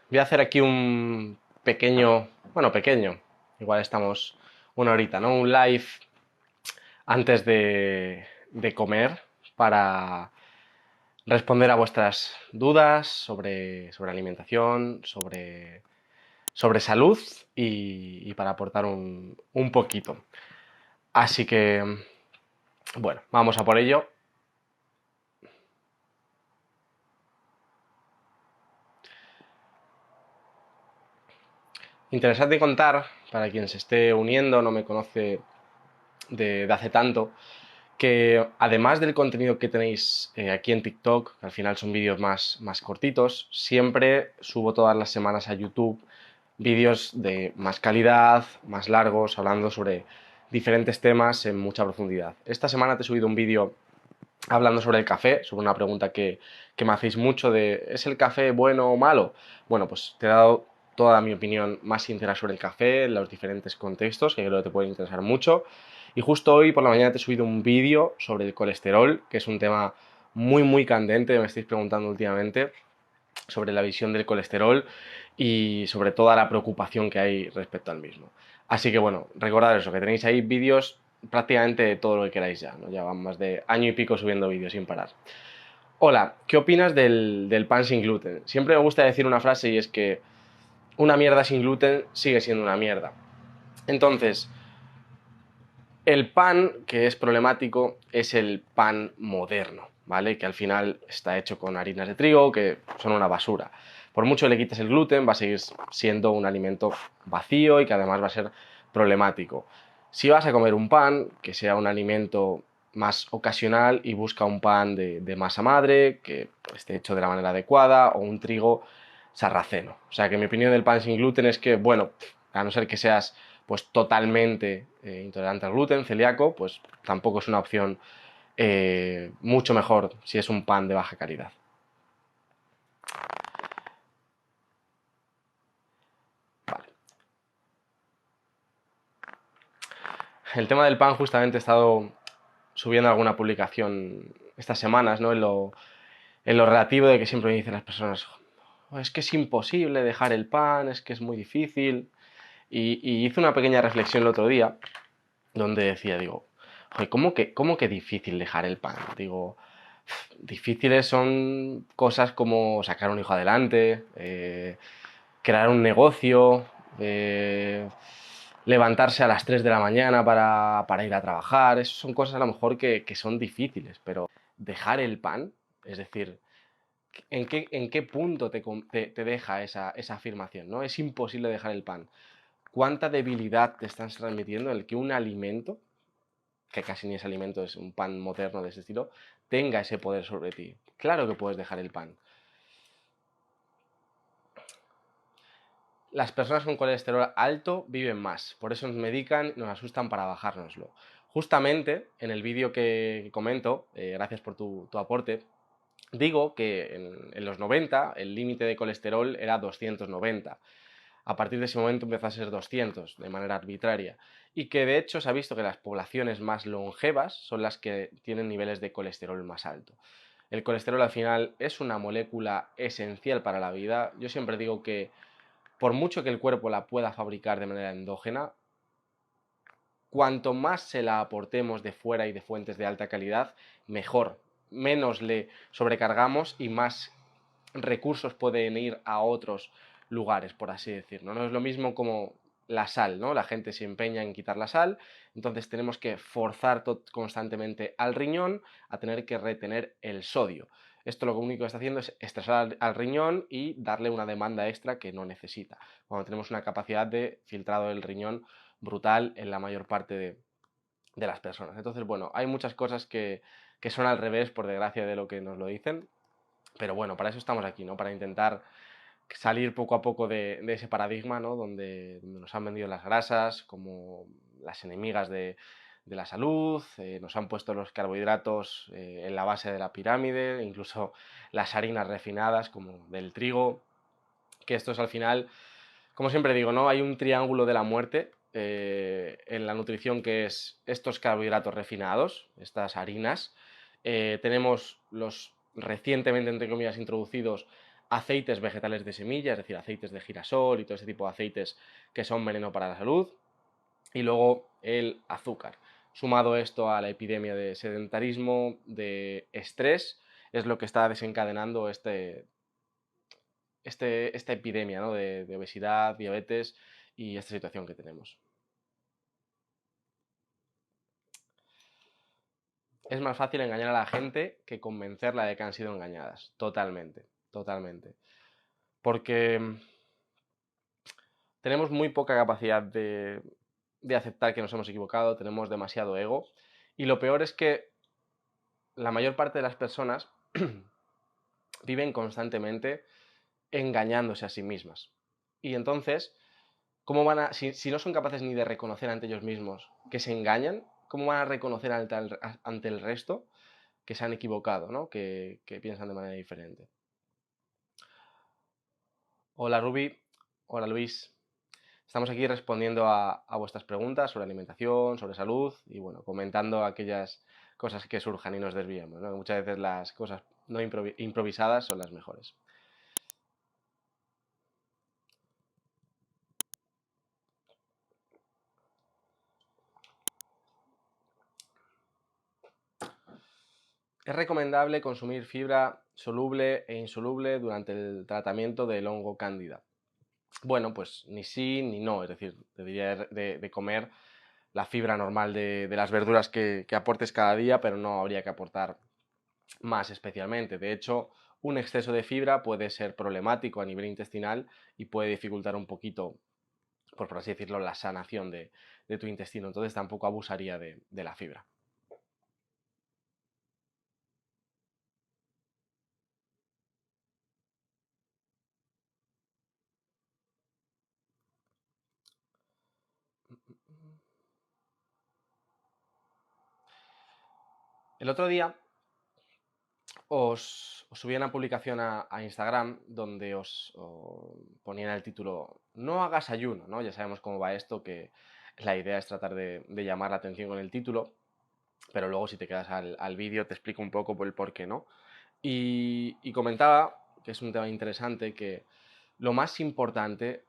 Voy a hacer aquí un pequeño, bueno, pequeño, igual estamos una horita, ¿no? Un live antes de comer para responder a vuestras dudas sobre alimentación, sobre salud y para aportar un poquito. Así que, bueno, vamos a por ello. Interesante contar, para quien se esté uniendo, no me conoce de hace tanto, que además del contenido que tenéis aquí en TikTok, que al final son vídeos más cortitos, siempre subo todas las semanas a YouTube vídeos de más calidad, más largos, hablando sobre diferentes temas en mucha profundidad. Esta semana te he subido un vídeo hablando sobre el café, sobre una pregunta que me hacéis mucho de ¿es el café bueno o malo? Bueno, pues te he dado toda mi opinión más sincera sobre el café, en los diferentes contextos, que creo que te pueden interesar mucho. Y justo hoy por la mañana te he subido un vídeo sobre el colesterol, que es un tema muy candente, me estáis preguntando últimamente, sobre la visión del colesterol y sobre toda la preocupación que hay respecto al mismo. Así que bueno, recordad eso, que tenéis ahí vídeos prácticamente de todo lo que queráis ya, ¿no? Ya van más de año y pico subiendo vídeos sin parar. Hola, ¿qué opinas del pan sin gluten? Siempre me gusta decir una frase y es que una mierda sin gluten sigue siendo una mierda. Entonces, el pan que es problemático es el pan moderno, ¿vale? Que al final está hecho con harinas de trigo, que son una basura. Por mucho le quites el gluten, va a seguir siendo un alimento vacío y que además va a ser problemático. Si vas a comer un pan, que sea un alimento más ocasional y busca un pan de masa madre, que esté hecho de la manera adecuada, o un trigo sarraceno. O sea que mi opinión del pan sin gluten es que, bueno, a no ser que seas pues totalmente intolerante al gluten, celíaco, pues tampoco es una opción mucho mejor si es un pan de baja calidad. Vale. El tema del pan justamente he estado subiendo alguna publicación estas semanas, ¿no? En lo relativo de que siempre me dicen las personas, "Oh, es que es imposible dejar el pan, es que es muy difícil". Y hice una pequeña reflexión el otro día donde decía, digo, joder, ¿cómo que difícil dejar el pan? Digo, difíciles son cosas como sacar un hijo adelante, crear un negocio, levantarse a las 3 de la mañana para ir a trabajar. Esas son cosas a lo mejor que son difíciles, pero dejar el pan, es decir, ¿en qué punto te deja esa afirmación? ¿No? Es imposible dejar el pan. ¿Cuánta debilidad te estás transmitiendo el que un alimento, que casi ni es alimento, es un pan moderno de ese estilo, tenga ese poder sobre ti? Claro que puedes dejar el pan. Las personas con colesterol alto viven más, por eso nos medican y nos asustan para bajárnoslo. Justamente en el vídeo que comento, gracias por tu aporte, digo que en los 90 el límite de colesterol era 290. A partir de ese momento empezó a ser 200 de manera arbitraria y que de hecho se ha visto que las poblaciones más longevas son las que tienen niveles de colesterol más alto. El colesterol al final es una molécula esencial para la vida. Yo siempre digo que por mucho que el cuerpo la pueda fabricar de manera endógena, cuanto más se la aportemos de fuera y de fuentes de alta calidad, mejor. Menos le sobrecargamos y más recursos pueden ir a otros lugares, por así decirlo. No es lo mismo como la sal, ¿no? La gente se empeña en quitar la sal, entonces tenemos que forzar constantemente al riñón a tener que retener el sodio. Esto lo único que está haciendo es estresar al riñón y darle una demanda extra que no necesita, cuando tenemos una capacidad de filtrado del riñón brutal en la mayor parte de las personas. Entonces, bueno, hay muchas cosas que son al revés, por desgracia, de lo que nos lo dicen, pero bueno, para eso estamos aquí, ¿no? Para intentar salir poco a poco de ese paradigma, ¿no? Donde nos han vendido las grasas como las enemigas de la salud, nos han puesto los carbohidratos en la base de la pirámide, incluso las harinas refinadas como del trigo, que esto es al final, como siempre digo, ¿no? Hay un triángulo de la muerte en la nutrición, que es estos carbohidratos refinados, estas harinas. Tenemos los recientemente, entre comillas, introducidos aceites vegetales de semilla, es decir, aceites de girasol y todo ese tipo de aceites que son veneno para la salud, y luego el azúcar. Sumado esto a la epidemia de sedentarismo, de estrés, es lo que está desencadenando esta epidemia, ¿no? de obesidad, diabetes y esta situación que tenemos. Es más fácil engañar a la gente que convencerla de que han sido engañadas. Totalmente, totalmente. Porque tenemos muy poca capacidad de aceptar que nos hemos equivocado, tenemos demasiado ego. Y lo peor es que la mayor parte de las personas viven constantemente engañándose a sí mismas. Y entonces, ¿cómo van a, si no son capaces ni de reconocer ante ellos mismos que se engañan, cómo van a reconocer ante el resto que se han equivocado, ¿no? que piensan de manera diferente? Hola Ruby, hola Luis. Estamos aquí respondiendo a vuestras preguntas sobre alimentación, sobre salud y bueno, comentando aquellas cosas que surjan y nos desviemos, ¿no? Muchas veces las cosas no improvisadas son las mejores. Es recomendable consumir fibra soluble e insoluble durante el tratamiento del hongo cándida. Bueno, pues ni sí ni no, es decir, debería de comer la fibra normal de las verduras que aportes cada día, pero no habría que aportar más especialmente. De hecho, un exceso de fibra puede ser problemático a nivel intestinal y puede dificultar un poquito, por así decirlo, la sanación de tu intestino. Entonces tampoco abusaría de la fibra. El otro día os subí una publicación a Instagram donde os ponía en el título no hagas ayuno, ¿no? Ya sabemos cómo va esto, que la idea es tratar de llamar la atención con el título, pero luego si te quedas al vídeo te explico un poco por el por qué, ¿no? Y comentaba, que es un tema interesante, que lo más importante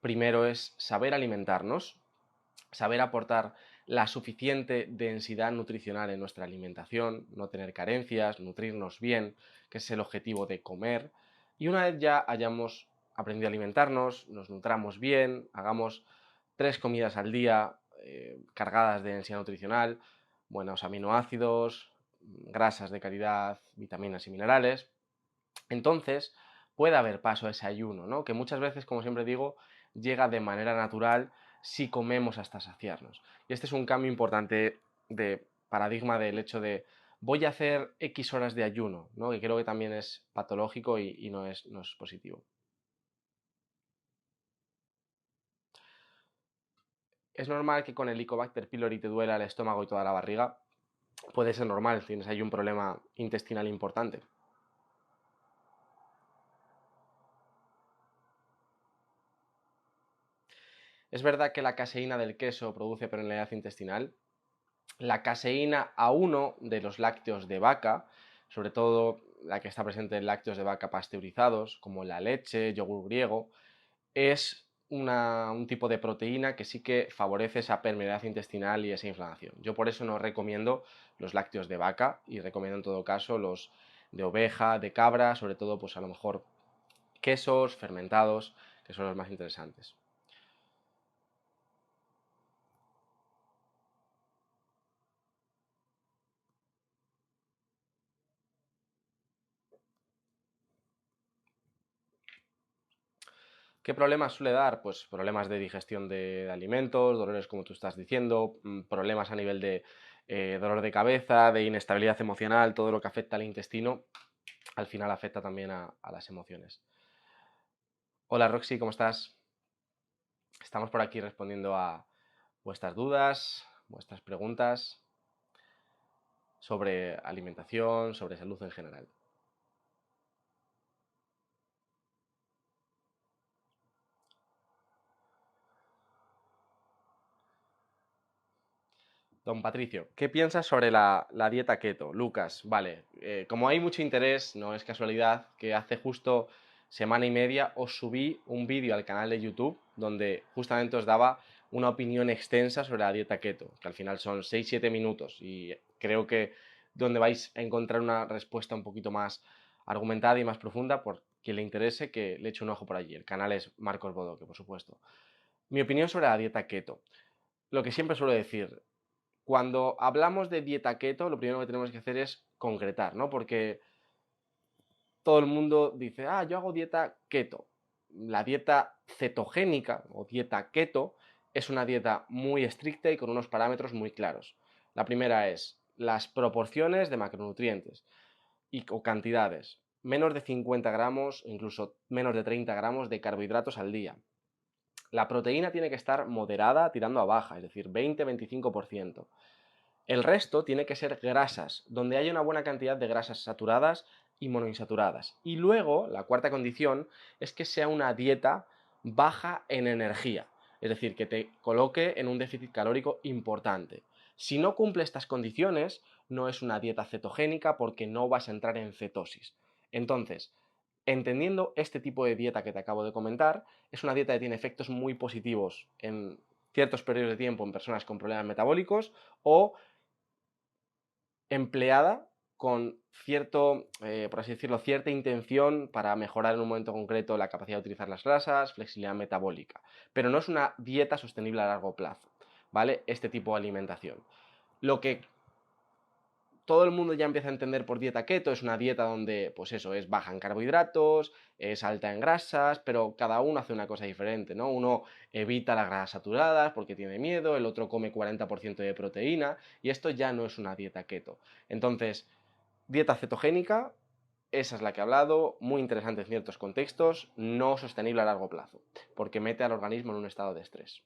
primero es saber alimentarnos, saber aportar la suficiente densidad nutricional en nuestra alimentación, no tener carencias, nutrirnos bien, que es el objetivo de comer. Y una vez ya hayamos aprendido a alimentarnos, nos nutramos bien, hagamos 3 comidas al día cargadas de densidad nutricional, buenos aminoácidos, grasas de calidad, vitaminas y minerales, entonces puede haber paso a ese ayuno, ¿no? Que muchas veces, como siempre digo, llega de manera natural si comemos hasta saciarnos. Y este es un cambio importante de paradigma del hecho de voy a hacer X horas de ayuno, ¿no? Que creo que también es patológico y no es positivo. Es normal que con el Helicobacter pylori te duela el estómago y toda la barriga. Puede ser normal, tienes ahí un problema intestinal importante. Es verdad que la caseína del queso produce permeabilidad intestinal. La caseína A1 de los lácteos de vaca, sobre todo la que está presente en lácteos de vaca pasteurizados, como la leche, yogur griego, es un tipo de proteína que sí que favorece esa permeabilidad intestinal y esa inflamación. Yo por eso no recomiendo los lácteos de vaca y recomiendo en todo caso los de oveja, de cabra, sobre todo pues a lo mejor quesos fermentados, que son los más interesantes. ¿Qué problemas suele dar? Pues problemas de digestión de alimentos, dolores como tú estás diciendo, problemas a nivel de dolor de cabeza, de inestabilidad emocional, todo lo que afecta al intestino, al final afecta también a las emociones. Hola Roxy, ¿cómo estás? Estamos por aquí respondiendo a vuestras dudas, vuestras preguntas sobre alimentación, sobre salud en general. Don Patricio, ¿qué piensas sobre la dieta keto? Lucas, vale, como hay mucho interés, no es casualidad que hace justo semana y media os subí un vídeo al canal de YouTube donde justamente os daba una opinión extensa sobre la dieta keto, que al final son 6-7 minutos y creo que donde vais a encontrar una respuesta un poquito más argumentada y más profunda por quien le interese que le eche un ojo por allí. El canal es Marcos Bodoque, por supuesto. Mi opinión sobre la dieta keto. Lo que siempre suelo decir, cuando hablamos de dieta keto, lo primero que tenemos que hacer es concretar, ¿no? Porque todo el mundo dice, ah, yo hago dieta keto. La dieta cetogénica o dieta keto es una dieta muy estricta y con unos parámetros muy claros. La primera es las proporciones de macronutrientes o cantidades. Menos de 50 gramos, incluso menos de 30 gramos de carbohidratos al día. La proteína tiene que estar moderada tirando a baja, es decir, 20-25%. El resto tiene que ser grasas, donde haya una buena cantidad de grasas saturadas y monoinsaturadas. Y luego, la cuarta condición es que sea una dieta baja en energía, es decir, que te coloque en un déficit calórico importante. Si no cumple estas condiciones, no es una dieta cetogénica porque no vas a entrar en cetosis. Entonces, entendiendo este tipo de dieta que te acabo de comentar, es una dieta que tiene efectos muy positivos en ciertos periodos de tiempo en personas con problemas metabólicos o empleada con cierto, por así decirlo, cierta intención para mejorar en un momento concreto la capacidad de utilizar las grasas, flexibilidad metabólica, pero no es una dieta sostenible a largo plazo, ¿vale? Este tipo de alimentación. Lo que todo el mundo ya empieza a entender por dieta keto es una dieta donde, pues eso, es baja en carbohidratos, es alta en grasas, pero cada uno hace una cosa diferente, ¿no? Uno evita las grasas saturadas porque tiene miedo, el otro come 40% de proteína, y esto ya no es una dieta keto. Entonces, dieta cetogénica, esa es la que he hablado, muy interesante en ciertos contextos, no sostenible a largo plazo, porque mete al organismo en un estado de estrés.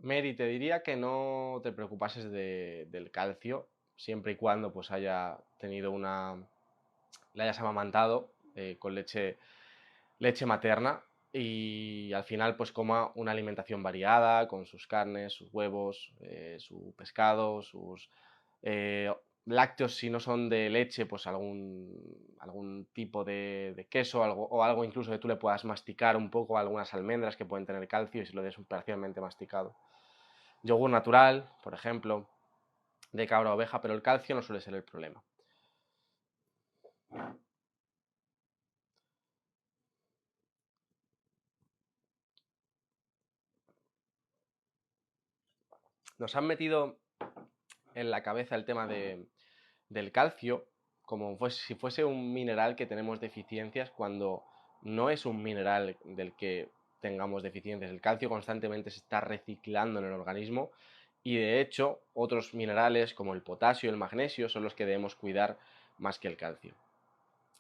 Mary, te diría que no te preocupases del calcio, siempre y cuando pues haya tenido le hayas amamantado con leche materna y al final pues coma una alimentación variada con sus carnes, sus huevos, su pescado, sus eh, lácteos si no son de leche, pues algún tipo de queso o algo incluso que tú le puedas masticar un poco, algunas almendras que pueden tener calcio y si lo des parcialmente masticado. Yogur natural, por ejemplo, de cabra o oveja, pero el calcio no suele ser el problema. Nos han metido en la cabeza el tema del calcio como si fuese un mineral que tenemos deficiencias cuando no es un mineral del que tengamos deficiencias. El calcio constantemente se está reciclando en el organismo y de hecho otros minerales como el potasio y el magnesio son los que debemos cuidar más que el calcio.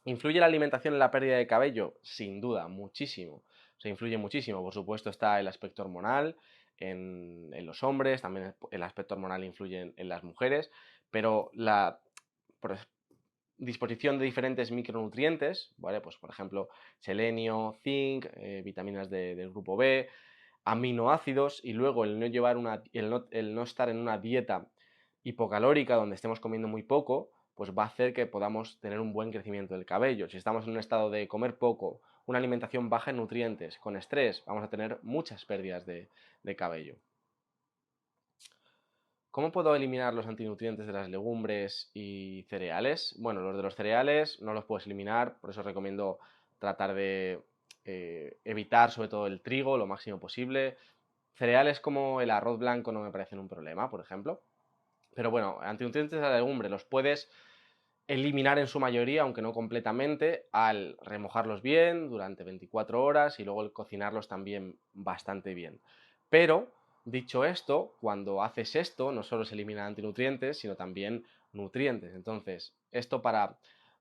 ¿Influye la alimentación en la pérdida de cabello? Sin duda, muchísimo. Se influye muchísimo. Por supuesto está el aspecto hormonal en los hombres, también el aspecto hormonal influye en las mujeres, pero la disposición de diferentes micronutrientes, ¿vale? Pues por ejemplo, selenio, zinc, vitaminas del grupo B, aminoácidos y luego el no estar en una dieta hipocalórica donde estemos comiendo muy poco, pues va a hacer que podamos tener un buen crecimiento del cabello. Si estamos en un estado de comer poco, una alimentación baja en nutrientes, con estrés, vamos a tener muchas pérdidas de cabello. ¿Cómo puedo eliminar los antinutrientes de las legumbres y cereales? Bueno, los de los cereales no los puedes eliminar, por eso recomiendo tratar de evitar sobre todo el trigo lo máximo posible. Cereales como el arroz blanco no me parecen un problema, por ejemplo. Pero bueno, antinutrientes de la legumbre los puedes eliminar en su mayoría, aunque no completamente, al remojarlos bien durante 24 horas y luego el cocinarlos también bastante bien. Pero, dicho esto, cuando haces esto, no solo se eliminan antinutrientes, sino también nutrientes. Entonces, esto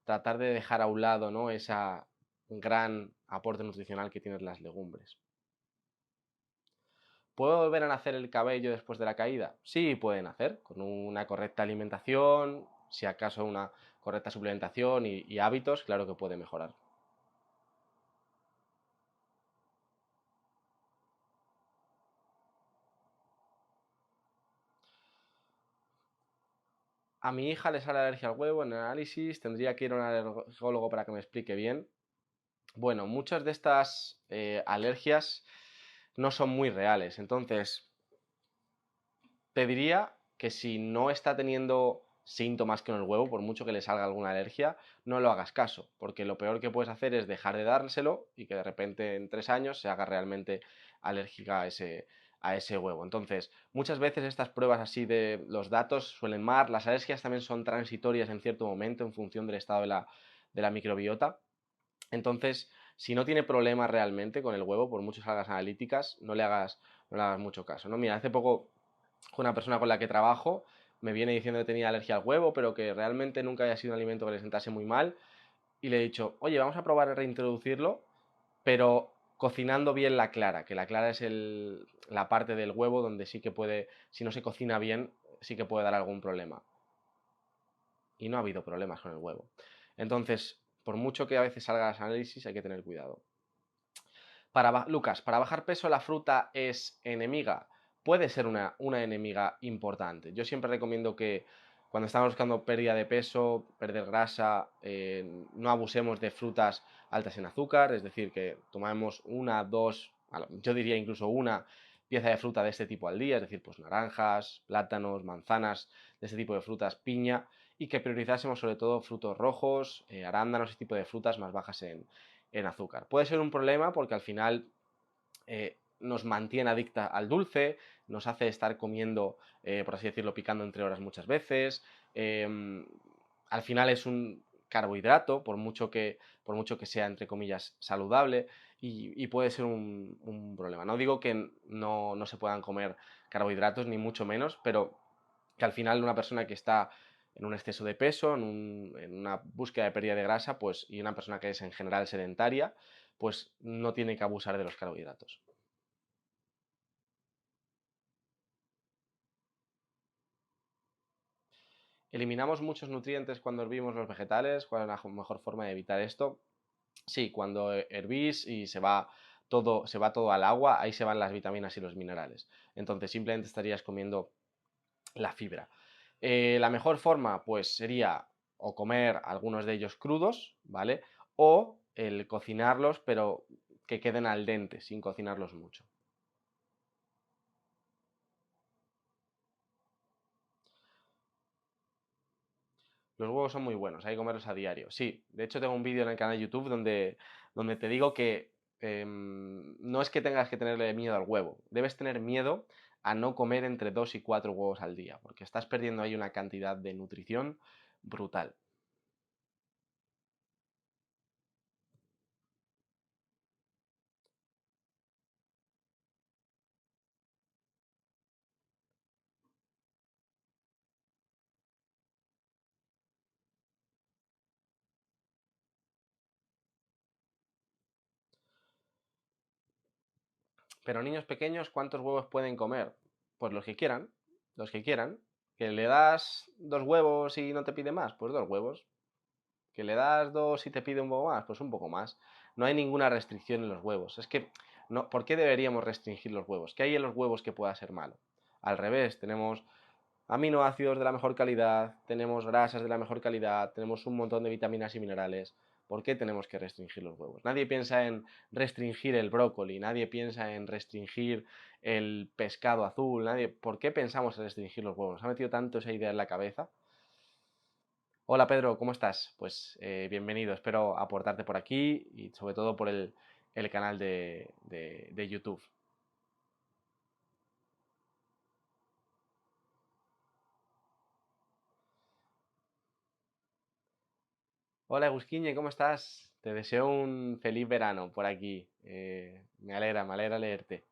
tratar de dejar a un lado, ¿no? Esa gran aporte nutricional que tienen las legumbres. ¿Puedo volver a nacer el cabello después de la caída? Sí, pueden hacer, con una correcta alimentación, si acaso una correcta suplementación y hábitos, claro que puede mejorar. A mi hija le sale alergia al huevo en el análisis, tendría que ir a un alergólogo para que me explique bien. Bueno, muchas de estas alergias no son muy reales, entonces te diría que si no está teniendo síntomas con el huevo, por mucho que le salga alguna alergia, no lo hagas caso, porque lo peor que puedes hacer es dejar de dárselo y que de repente en 3 años se haga realmente alérgica a ese huevo. Entonces, muchas veces estas pruebas así de los datos suelen mar, las alergias también son transitorias en cierto momento en función del estado de la microbiota. Entonces, si no tiene problemas realmente con el huevo, por muchas hagas analíticas, no le hagas mucho caso, ¿no? Mira, hace poco una persona con la que trabajo me viene diciendo que tenía alergia al huevo, pero que realmente nunca había sido un alimento que le sentase muy mal. Y le he dicho, oye, vamos a probar a reintroducirlo, pero cocinando bien la clara, que la clara es la parte del huevo donde sí que puede, si no se cocina bien, sí que puede dar algún problema. Y no ha habido problemas con el huevo. Entonces, por mucho que a veces salga las análisis, hay que tener cuidado. Lucas, para bajar peso, ¿la fruta es enemiga? Puede ser una enemiga importante. Yo siempre recomiendo que cuando estamos buscando pérdida de peso, perder grasa, no abusemos de frutas altas en azúcar, es decir, que tomemos una, dos, yo diría incluso una pieza de fruta de este tipo al día, es decir, pues naranjas, plátanos, manzanas, de este tipo de frutas, piña, y que priorizásemos sobre todo frutos rojos, arándanos, ese tipo de frutas más bajas en azúcar. Puede ser un problema porque al final nos mantiene adicta al dulce, nos hace estar comiendo, por así decirlo, picando entre horas muchas veces. Al final es un carbohidrato, por mucho que sea, entre comillas, saludable, y puede ser un problema. No digo que no se puedan comer carbohidratos, ni mucho menos, pero que al final una persona que está en un exceso de peso, en una búsqueda de pérdida de grasa, pues, y una persona que es en general sedentaria, pues no tiene que abusar de los carbohidratos. ¿Eliminamos muchos nutrientes cuando hervimos los vegetales? ¿Cuál es la mejor forma de evitar esto? Sí, cuando hervís y se va todo al agua, ahí se van las vitaminas y los minerales. Entonces simplemente estarías comiendo la fibra. La mejor forma, pues sería o comer algunos de ellos crudos, ¿vale? O el cocinarlos, pero que queden al dente, sin cocinarlos mucho. Los huevos son muy buenos, hay que comerlos a diario. Sí, de hecho tengo un vídeo en el canal de YouTube donde te digo que no es que tengas que tenerle miedo al huevo, debes tener miedo a no comer entre 2 y 4 huevos al día, porque estás perdiendo ahí una cantidad de nutrición brutal. Pero niños pequeños, ¿cuántos huevos pueden comer? Pues los que quieran, los que quieran. ¿Que le das 2 huevos y no te pide más? Pues 2 huevos. ¿Que le das dos y te pide un poco más? Pues un poco más. No hay ninguna restricción en los huevos. Es que, no, ¿por qué deberíamos restringir los huevos? ¿Qué hay en los huevos que pueda ser malo? Al revés, tenemos aminoácidos de la mejor calidad, tenemos grasas de la mejor calidad, tenemos un montón de vitaminas y minerales. ¿Por qué tenemos que restringir los huevos? Nadie piensa en restringir el brócoli, nadie piensa en restringir el pescado azul, ¿por qué pensamos en restringir los huevos? ¿Nos ha metido tanto esa idea en la cabeza? Hola Pedro, ¿cómo estás? Pues bienvenido, espero aportarte por aquí y sobre todo por el canal de YouTube. Hola Agusquiñe, ¿cómo estás? Te deseo un feliz verano por aquí. Me alegra leerte.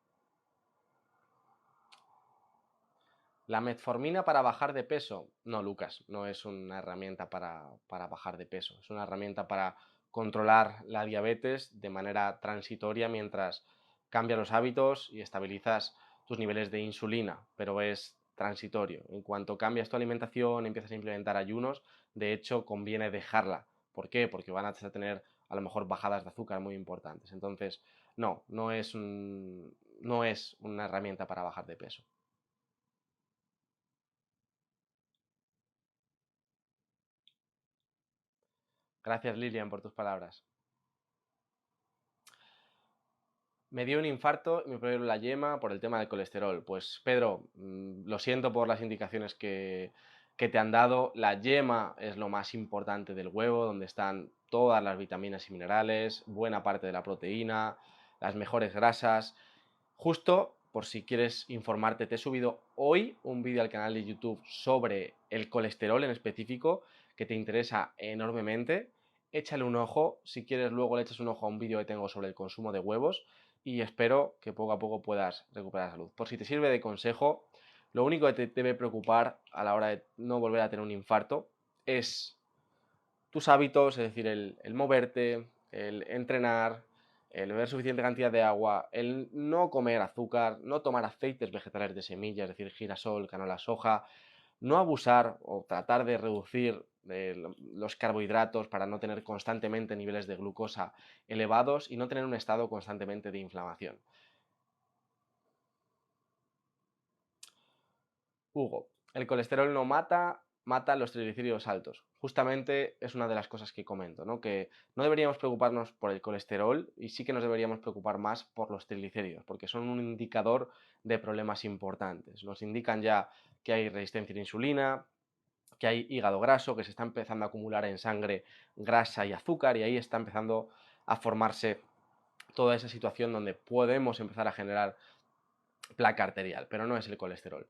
La metformina para bajar de peso. No, Lucas, no es una herramienta para bajar de peso. Es una herramienta para controlar la diabetes de manera transitoria mientras cambias los hábitos y estabilizas tus niveles de insulina, pero es transitorio. En cuanto cambias tu alimentación, empiezas a implementar ayunos, de hecho conviene dejarla. ¿Por qué? Porque van a tener a lo mejor bajadas de azúcar muy importantes. Entonces, no es una herramienta para bajar de peso. Gracias, Lilian, por tus palabras. Me dio un infarto y me prohibieron la yema por el tema del colesterol. Pues Pedro, lo siento por las indicaciones que te han dado. La yema es lo más importante del huevo, donde están todas las vitaminas y minerales, buena parte de la proteína, las mejores grasas. Justo por si quieres informarte, te he subido hoy un vídeo al canal de YouTube sobre el colesterol en específico que te interesa enormemente. Échale un ojo, si quieres luego le echas un ojo a un vídeo que tengo sobre el consumo de huevos y espero que poco a poco puedas recuperar salud. Por si te sirve de consejo, lo único que te debe preocupar a la hora de no volver a tener un infarto es tus hábitos, es decir, el moverte, el entrenar, el beber suficiente cantidad de agua, el no comer azúcar, no tomar aceites vegetales de semilla, es decir, girasol, canola, soja, no abusar o tratar de reducir los carbohidratos para no tener constantemente niveles de glucosa elevados y no tener un estado constantemente de inflamación. Hugo, el colesterol no mata, mata los triglicéridos altos. Justamente es una de las cosas que comento, ¿no? Que no deberíamos preocuparnos por el colesterol y sí que nos deberíamos preocupar más por los triglicéridos, porque son un indicador de problemas importantes. Nos indican ya que hay resistencia a la insulina, que hay hígado graso, que se está empezando a acumular en sangre grasa y azúcar, y ahí está empezando a formarse toda esa situación donde podemos empezar a generar placa arterial, pero no es el colesterol.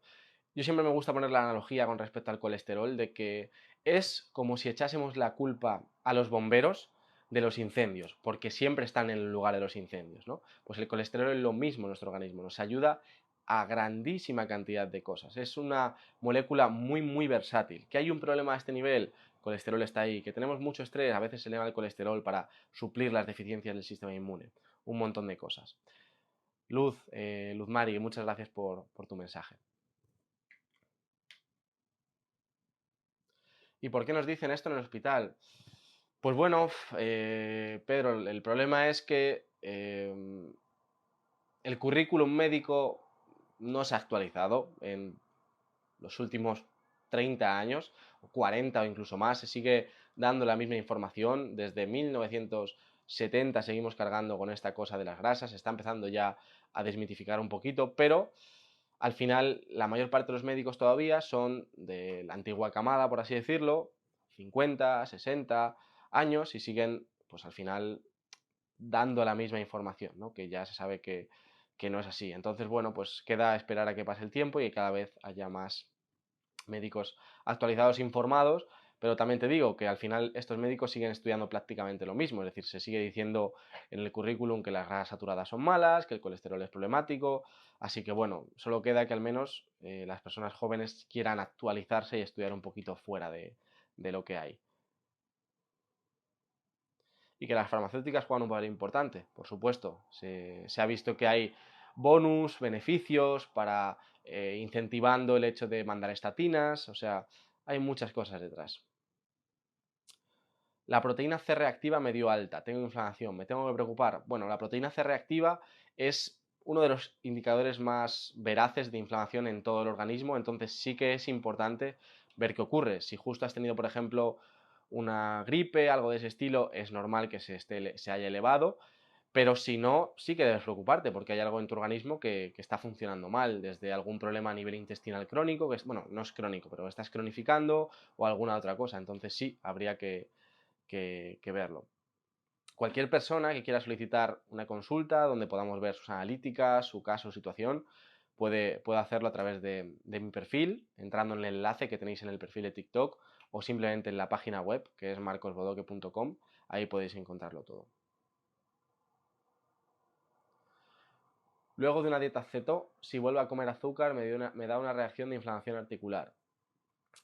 Yo siempre me gusta poner la analogía con respecto al colesterol de que es como si echásemos la culpa a los bomberos de los incendios, porque siempre están en el lugar de los incendios, ¿no? Pues el colesterol es lo mismo en nuestro organismo, nos ayuda a grandísima cantidad de cosas. Es una molécula muy versátil. ¿Que hay un problema a este nivel? El colesterol está ahí. Que tenemos mucho estrés, a veces se eleva el colesterol para suplir las deficiencias del sistema inmune. Un montón de cosas. Luz Mari, muchas gracias por tu mensaje. ¿Y por qué nos dicen esto en el hospital? Pues bueno, Pedro, el problema es que el currículum médico no se ha actualizado en los últimos 30 años, o 40 o incluso más, se sigue dando la misma información. Desde 1970 seguimos cargando con esta cosa de las grasas, se está empezando ya a desmitificar un poquito, pero al final la mayor parte de los médicos todavía son de la antigua camada, por así decirlo, 50, 60 años y siguen, pues al final, dando la misma información, ¿no? Que ya se sabe que no es así. Entonces, bueno, pues queda esperar a que pase el tiempo y que cada vez haya más médicos actualizados, informados, pero también te digo que al final estos médicos siguen estudiando prácticamente lo mismo, es decir, se sigue diciendo en el currículum que las grasas saturadas son malas, que el colesterol es problemático, así que bueno, solo queda que al menos las personas jóvenes quieran actualizarse y estudiar un poquito fuera de lo que hay. Y que las farmacéuticas juegan un papel importante, por supuesto. Se ha visto que hay bonus, beneficios para incentivando el hecho de mandar estatinas, o sea, hay muchas cosas detrás. La proteína C reactiva me dio alta, tengo inflamación, me tengo que preocupar. Bueno, la proteína C reactiva es uno de los indicadores más veraces de inflamación en todo el organismo, entonces sí que es importante ver qué ocurre. Si justo has tenido, por ejemplo, una gripe, algo de ese estilo, es normal que se haya elevado, pero si no, sí que debes preocuparte porque hay algo en tu organismo que está funcionando mal, desde algún problema a nivel intestinal crónico, que es, bueno, no es crónico, pero estás cronificando o alguna otra cosa, entonces sí, habría que verlo. Cualquier persona que quiera solicitar una consulta donde podamos ver sus analíticas, su caso, situación, puede hacerlo a través de mi perfil, entrando en el enlace que tenéis en el perfil de TikTok o simplemente en la página web que es marcosbodoque.com, ahí podéis encontrarlo todo. Luego de una dieta ceto, si vuelvo a comer azúcar, me da una reacción de inflamación articular.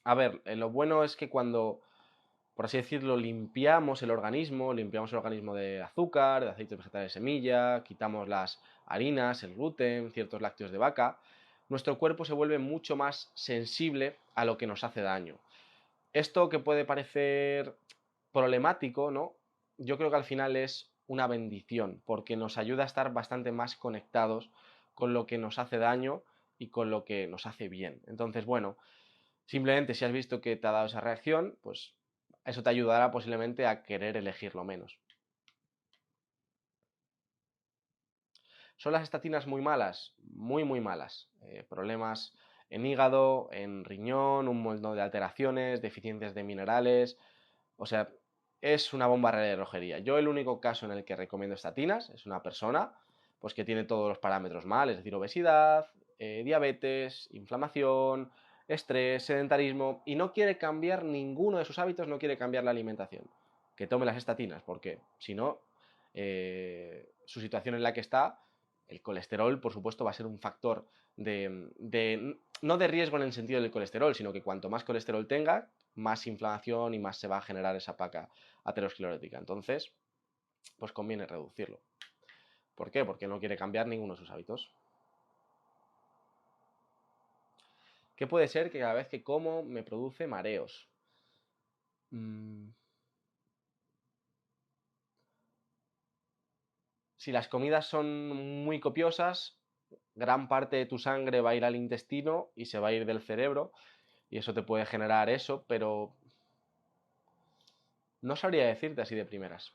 A ver, lo bueno es que cuando, por así decirlo, limpiamos el organismo de azúcar, de aceites vegetales de semilla, quitamos las harinas, el gluten, ciertos lácteos de vaca, nuestro cuerpo se vuelve mucho más sensible a lo que nos hace daño. Esto que puede parecer problemático, ¿no? Yo creo que al final es una bendición, porque nos ayuda a estar bastante más conectados con lo que nos hace daño y con lo que nos hace bien. Entonces, bueno, simplemente si has visto que te ha dado esa reacción, pues eso te ayudará posiblemente a querer elegirlo menos. ¿Son las estatinas muy malas? Muy, muy malas. Problemas en hígado, en riñón, un montón de alteraciones, deficiencias de minerales. O sea, es una bomba de relojería. Yo el único caso en el que recomiendo estatinas es una persona pues, que tiene todos los parámetros mal, es decir, obesidad, diabetes, inflamación, estrés, sedentarismo, y no quiere cambiar ninguno de sus hábitos, no quiere cambiar la alimentación. Que tome las estatinas, porque si no, su situación en la que está, el colesterol, por supuesto, va a ser un factor no de riesgo en el sentido del colesterol, sino que cuanto más colesterol tenga, más inflamación y más se va a generar esa placa aterosclerótica. Entonces, pues conviene reducirlo. ¿Por qué? Porque no quiere cambiar ninguno de sus hábitos. ¿Qué puede ser que cada vez que como me produce mareos? Si las comidas son muy copiosas, gran parte de tu sangre va a ir al intestino y se va a ir del cerebro, y eso te puede generar eso, pero no sabría decirte así de primeras.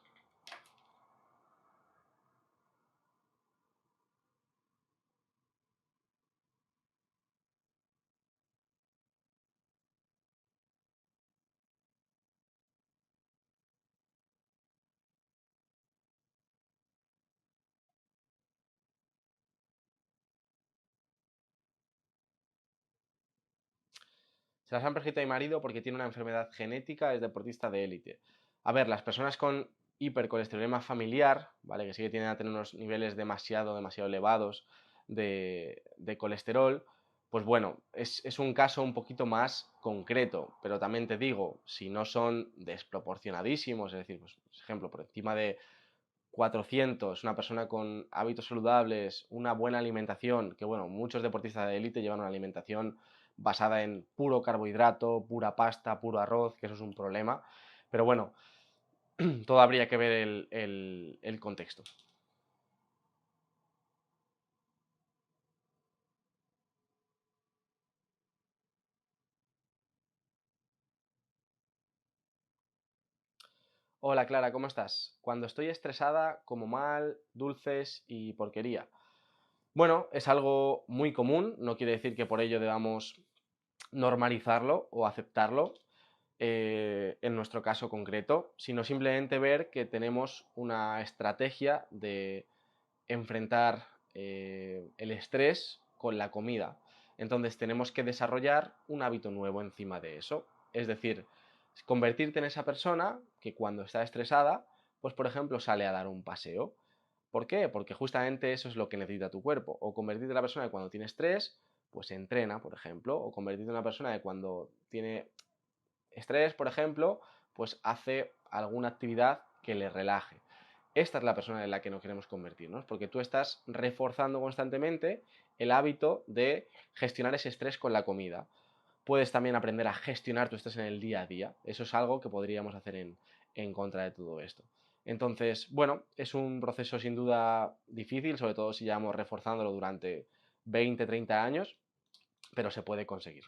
Se las han prescrito a mi marido porque tiene una enfermedad genética, es deportista de élite. A ver, las personas con hipercolesterolemia familiar, ¿vale? Que sí que tienen a tener unos niveles demasiado elevados de colesterol, pues bueno, es un caso un poquito más concreto, pero también te digo, si no son desproporcionadísimos, es decir, pues, por ejemplo, por encima de 400, una persona con hábitos saludables, una buena alimentación, que bueno, muchos deportistas de élite llevan una alimentación basada en puro carbohidrato, pura pasta, puro arroz, que eso es un problema. Pero bueno, todo habría que ver el contexto. Hola Clara, ¿cómo estás? Cuando estoy estresada, como mal, dulces y porquería. Bueno, es algo muy común, no quiere decir que por ello debamos normalizarlo o aceptarlo, en nuestro caso concreto, sino simplemente ver que tenemos una estrategia de enfrentar el estrés con la comida. Entonces tenemos que desarrollar un hábito nuevo encima de eso. Es decir, convertirte en esa persona que cuando está estresada, pues por ejemplo sale a dar un paseo. ¿Por qué? Porque justamente eso es lo que necesita tu cuerpo. O convertirte en la persona que cuando tiene estrés, pues entrena, por ejemplo. O convertirte en una persona que cuando tiene estrés, por ejemplo, pues hace alguna actividad que le relaje. Esta es la persona en la que no queremos convertirnos, porque tú estás reforzando constantemente el hábito de gestionar ese estrés con la comida. Puedes también aprender a gestionar tu estrés en el día a día. Eso es algo que podríamos hacer en contra de todo esto. Entonces, bueno, es un proceso sin duda difícil, sobre todo si llevamos reforzándolo durante 20, 30 años, pero se puede conseguir.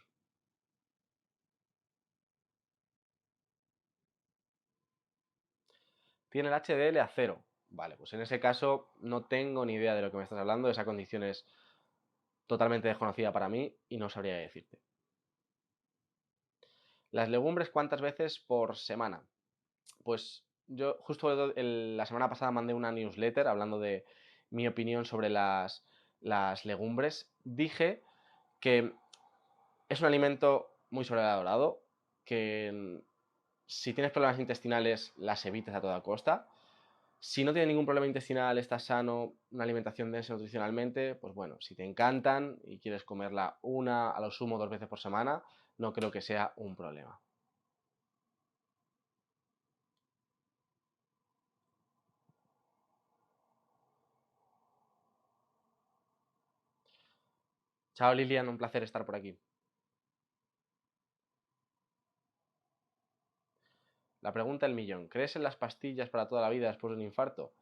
Tiene el HDL a cero. Vale, pues en ese caso no tengo ni idea de lo que me estás hablando. Esa condición es totalmente desconocida para mí y no sabría decirte. Las legumbres, ¿cuántas veces por semana? Pues yo justo la semana pasada mandé una newsletter hablando de mi opinión sobre las legumbres. Dije que es un alimento muy sobrevalorado, que si tienes problemas intestinales las evites a toda costa. Si no tienes ningún problema intestinal, estás sano, una alimentación densa nutricionalmente, pues bueno, si te encantan y quieres comerla una, a lo sumo 2 veces por semana, no creo que sea un problema. Chao Lilian, un placer estar por aquí. La pregunta del millón, ¿crees en las pastillas para toda la vida después de un infarto?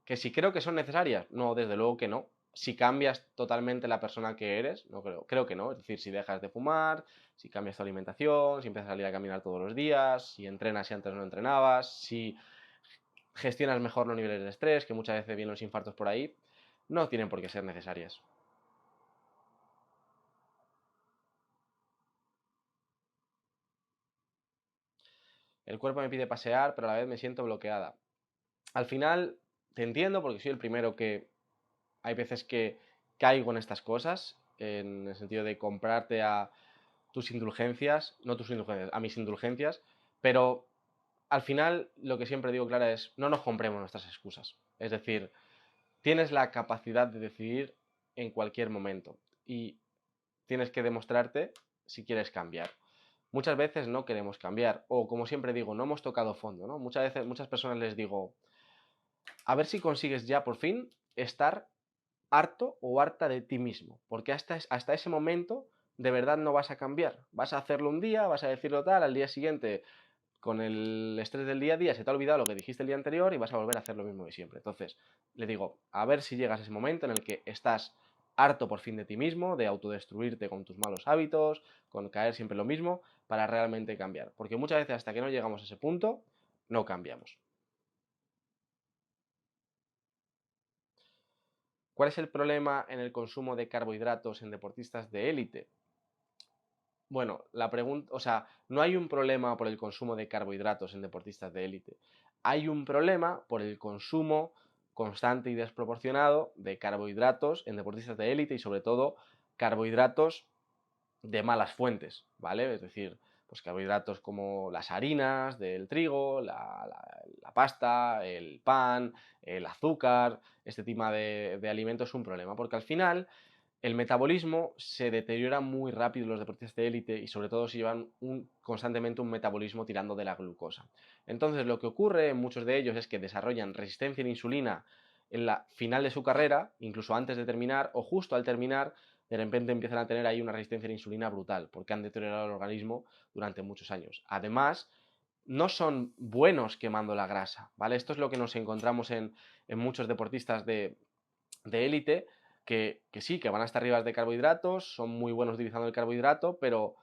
¿Que si creo que son necesarias? No, desde luego que no. Si cambias totalmente la persona que eres, no creo que no. Es decir, si dejas de fumar, si cambias tu alimentación, si empiezas a salir a caminar todos los días, si entrenas y antes no entrenabas, si gestionas mejor los niveles de estrés, que muchas veces vienen los infartos por ahí, no tienen por qué ser necesarias. El cuerpo me pide pasear, pero a la vez me siento bloqueada. Al final, te entiendo porque soy el primero que hay veces que caigo en estas cosas, en el sentido de comprarte a tus indulgencias, no tus indulgencias, a mis indulgencias, pero al final lo que siempre digo, Clara, es no nos compremos nuestras excusas. Es decir, tienes la capacidad de decidir en cualquier momento y tienes que demostrarte si quieres cambiar. Muchas veces no queremos cambiar o como siempre digo, no hemos tocado fondo, ¿no? Muchas veces, muchas personas les digo, a ver si consigues ya por fin estar harto o harta de ti mismo, porque hasta ese momento de verdad no vas a cambiar. Vas a hacerlo un día, vas a decirlo tal, al día siguiente con el estrés del día a día se te ha olvidado lo que dijiste el día anterior y vas a volver a hacer lo mismo de siempre. Entonces, le digo, a ver si llegas a ese momento en el que estás harto por fin de ti mismo, de autodestruirte con tus malos hábitos, con caer siempre en lo mismo, para realmente cambiar. Porque muchas veces hasta que no llegamos a ese punto, no cambiamos. ¿Cuál es el problema en el consumo de carbohidratos en deportistas de élite? Bueno, la pregunta, o sea, no hay un problema por el consumo de carbohidratos en deportistas de élite. Hay un problema por el consumo constante y desproporcionado de carbohidratos en deportistas de élite y sobre todo carbohidratos de malas fuentes, ¿vale? Es decir, pues carbohidratos como las harinas del trigo, la pasta, el pan, el azúcar, este tipo de alimentos es un problema, porque al final el metabolismo se deteriora muy rápido en los deportistas de élite y sobre todo si llevan constantemente un metabolismo tirando de la glucosa. Entonces lo que ocurre en muchos de ellos es que desarrollan resistencia a la insulina en la final de su carrera, incluso antes de terminar o justo al terminar, de repente empiezan a tener ahí una resistencia a la insulina brutal porque han deteriorado el organismo durante muchos años. Además, no son buenos quemando la grasa, ¿vale? Esto es lo que nos encontramos en muchos deportistas de élite que sí, que van hasta arriba de carbohidratos, son muy buenos utilizando el carbohidrato, pero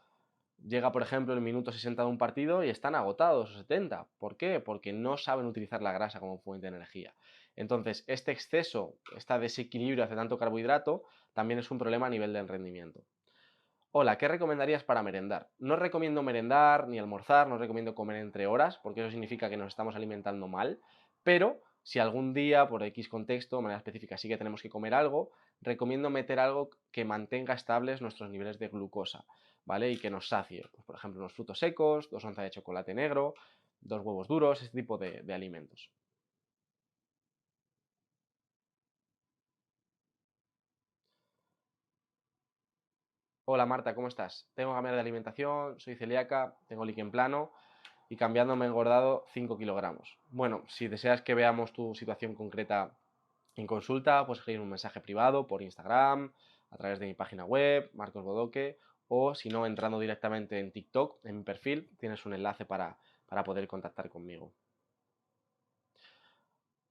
llega, por ejemplo, el minuto 60 de un partido y están agotados o 70. ¿Por qué? Porque no saben utilizar la grasa como fuente de energía. Entonces, este exceso, este desequilibrio hacia tanto carbohidrato, también es un problema a nivel del rendimiento. Hola, ¿qué recomendarías para merendar? No recomiendo merendar ni almorzar, no recomiendo comer entre horas, porque eso significa que nos estamos alimentando mal, pero si algún día, por X contexto, de manera específica, sí que tenemos que comer algo, recomiendo meter algo que mantenga estables nuestros niveles de glucosa, ¿vale? Y que nos sacie. Pues, por ejemplo, unos frutos secos, 2 onzas de chocolate negro, 2 huevos duros, este tipo de alimentos. Hola Marta, ¿cómo estás? Tengo que cambiar de alimentación, soy celíaca, tengo líquen plano y cambiando me he engordado 5 kilogramos. Bueno, si deseas que veamos tu situación concreta en consulta, puedes escribir un mensaje privado por Instagram, a través de mi página web, Marcos Bodoque, o si no, entrando directamente en TikTok, en mi perfil, tienes un enlace para poder contactar conmigo.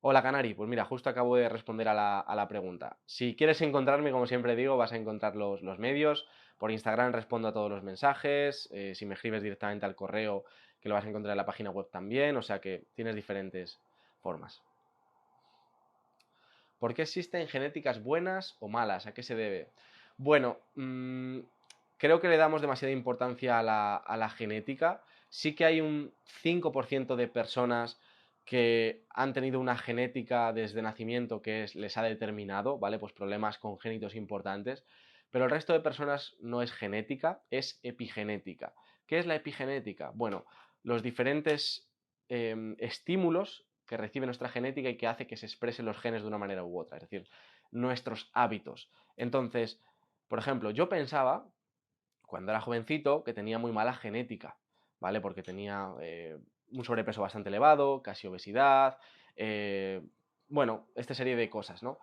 Hola Canari, pues mira, justo acabo de responder a la pregunta. Si quieres encontrarme, como siempre digo, vas a encontrar los medios. Por Instagram respondo a todos los mensajes. Si me escribes directamente al correo, que lo vas a encontrar en la página web también. O sea que tienes diferentes formas. ¿Por qué existen genéticas buenas o malas? ¿A qué se debe? Bueno, creo que le damos demasiada importancia a la genética. Sí que hay un 5% de personas que han tenido una genética desde nacimiento que les ha determinado, ¿vale? Pues problemas congénitos importantes. Pero el resto de personas no es genética, es epigenética. ¿Qué es la epigenética? Bueno, los diferentes estímulos que recibe nuestra genética y que hace que se expresen los genes de una manera u otra, es decir, nuestros hábitos. Entonces, por ejemplo, yo pensaba, cuando era jovencito, que tenía muy mala genética, ¿vale? Porque tenía un sobrepeso bastante elevado, casi obesidad, bueno, esta serie de cosas, ¿no?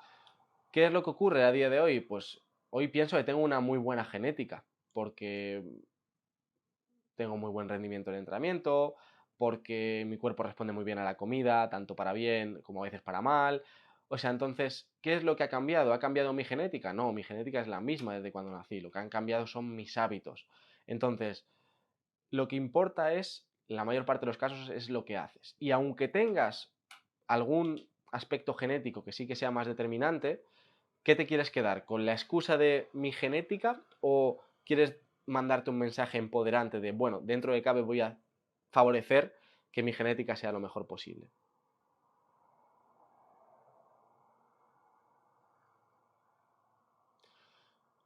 ¿Qué es lo que ocurre a día de hoy? Pues hoy pienso que tengo una muy buena genética, porque tengo muy buen rendimiento en el entrenamiento, porque mi cuerpo responde muy bien a la comida, tanto para bien como a veces para mal. O sea, entonces, ¿qué es lo que ha cambiado? ¿Ha cambiado mi genética? No, mi genética es la misma desde cuando nací. Lo que han cambiado son mis hábitos. Entonces, lo que importa es, la mayor parte de los casos, es lo que haces. Y aunque tengas algún aspecto genético que sí que sea más determinante, ¿qué te quieres quedar? ¿Con la excusa de mi genética o quieres mandarte un mensaje empoderante de, bueno, dentro de cabe voy a favorecer que mi genética sea lo mejor posible?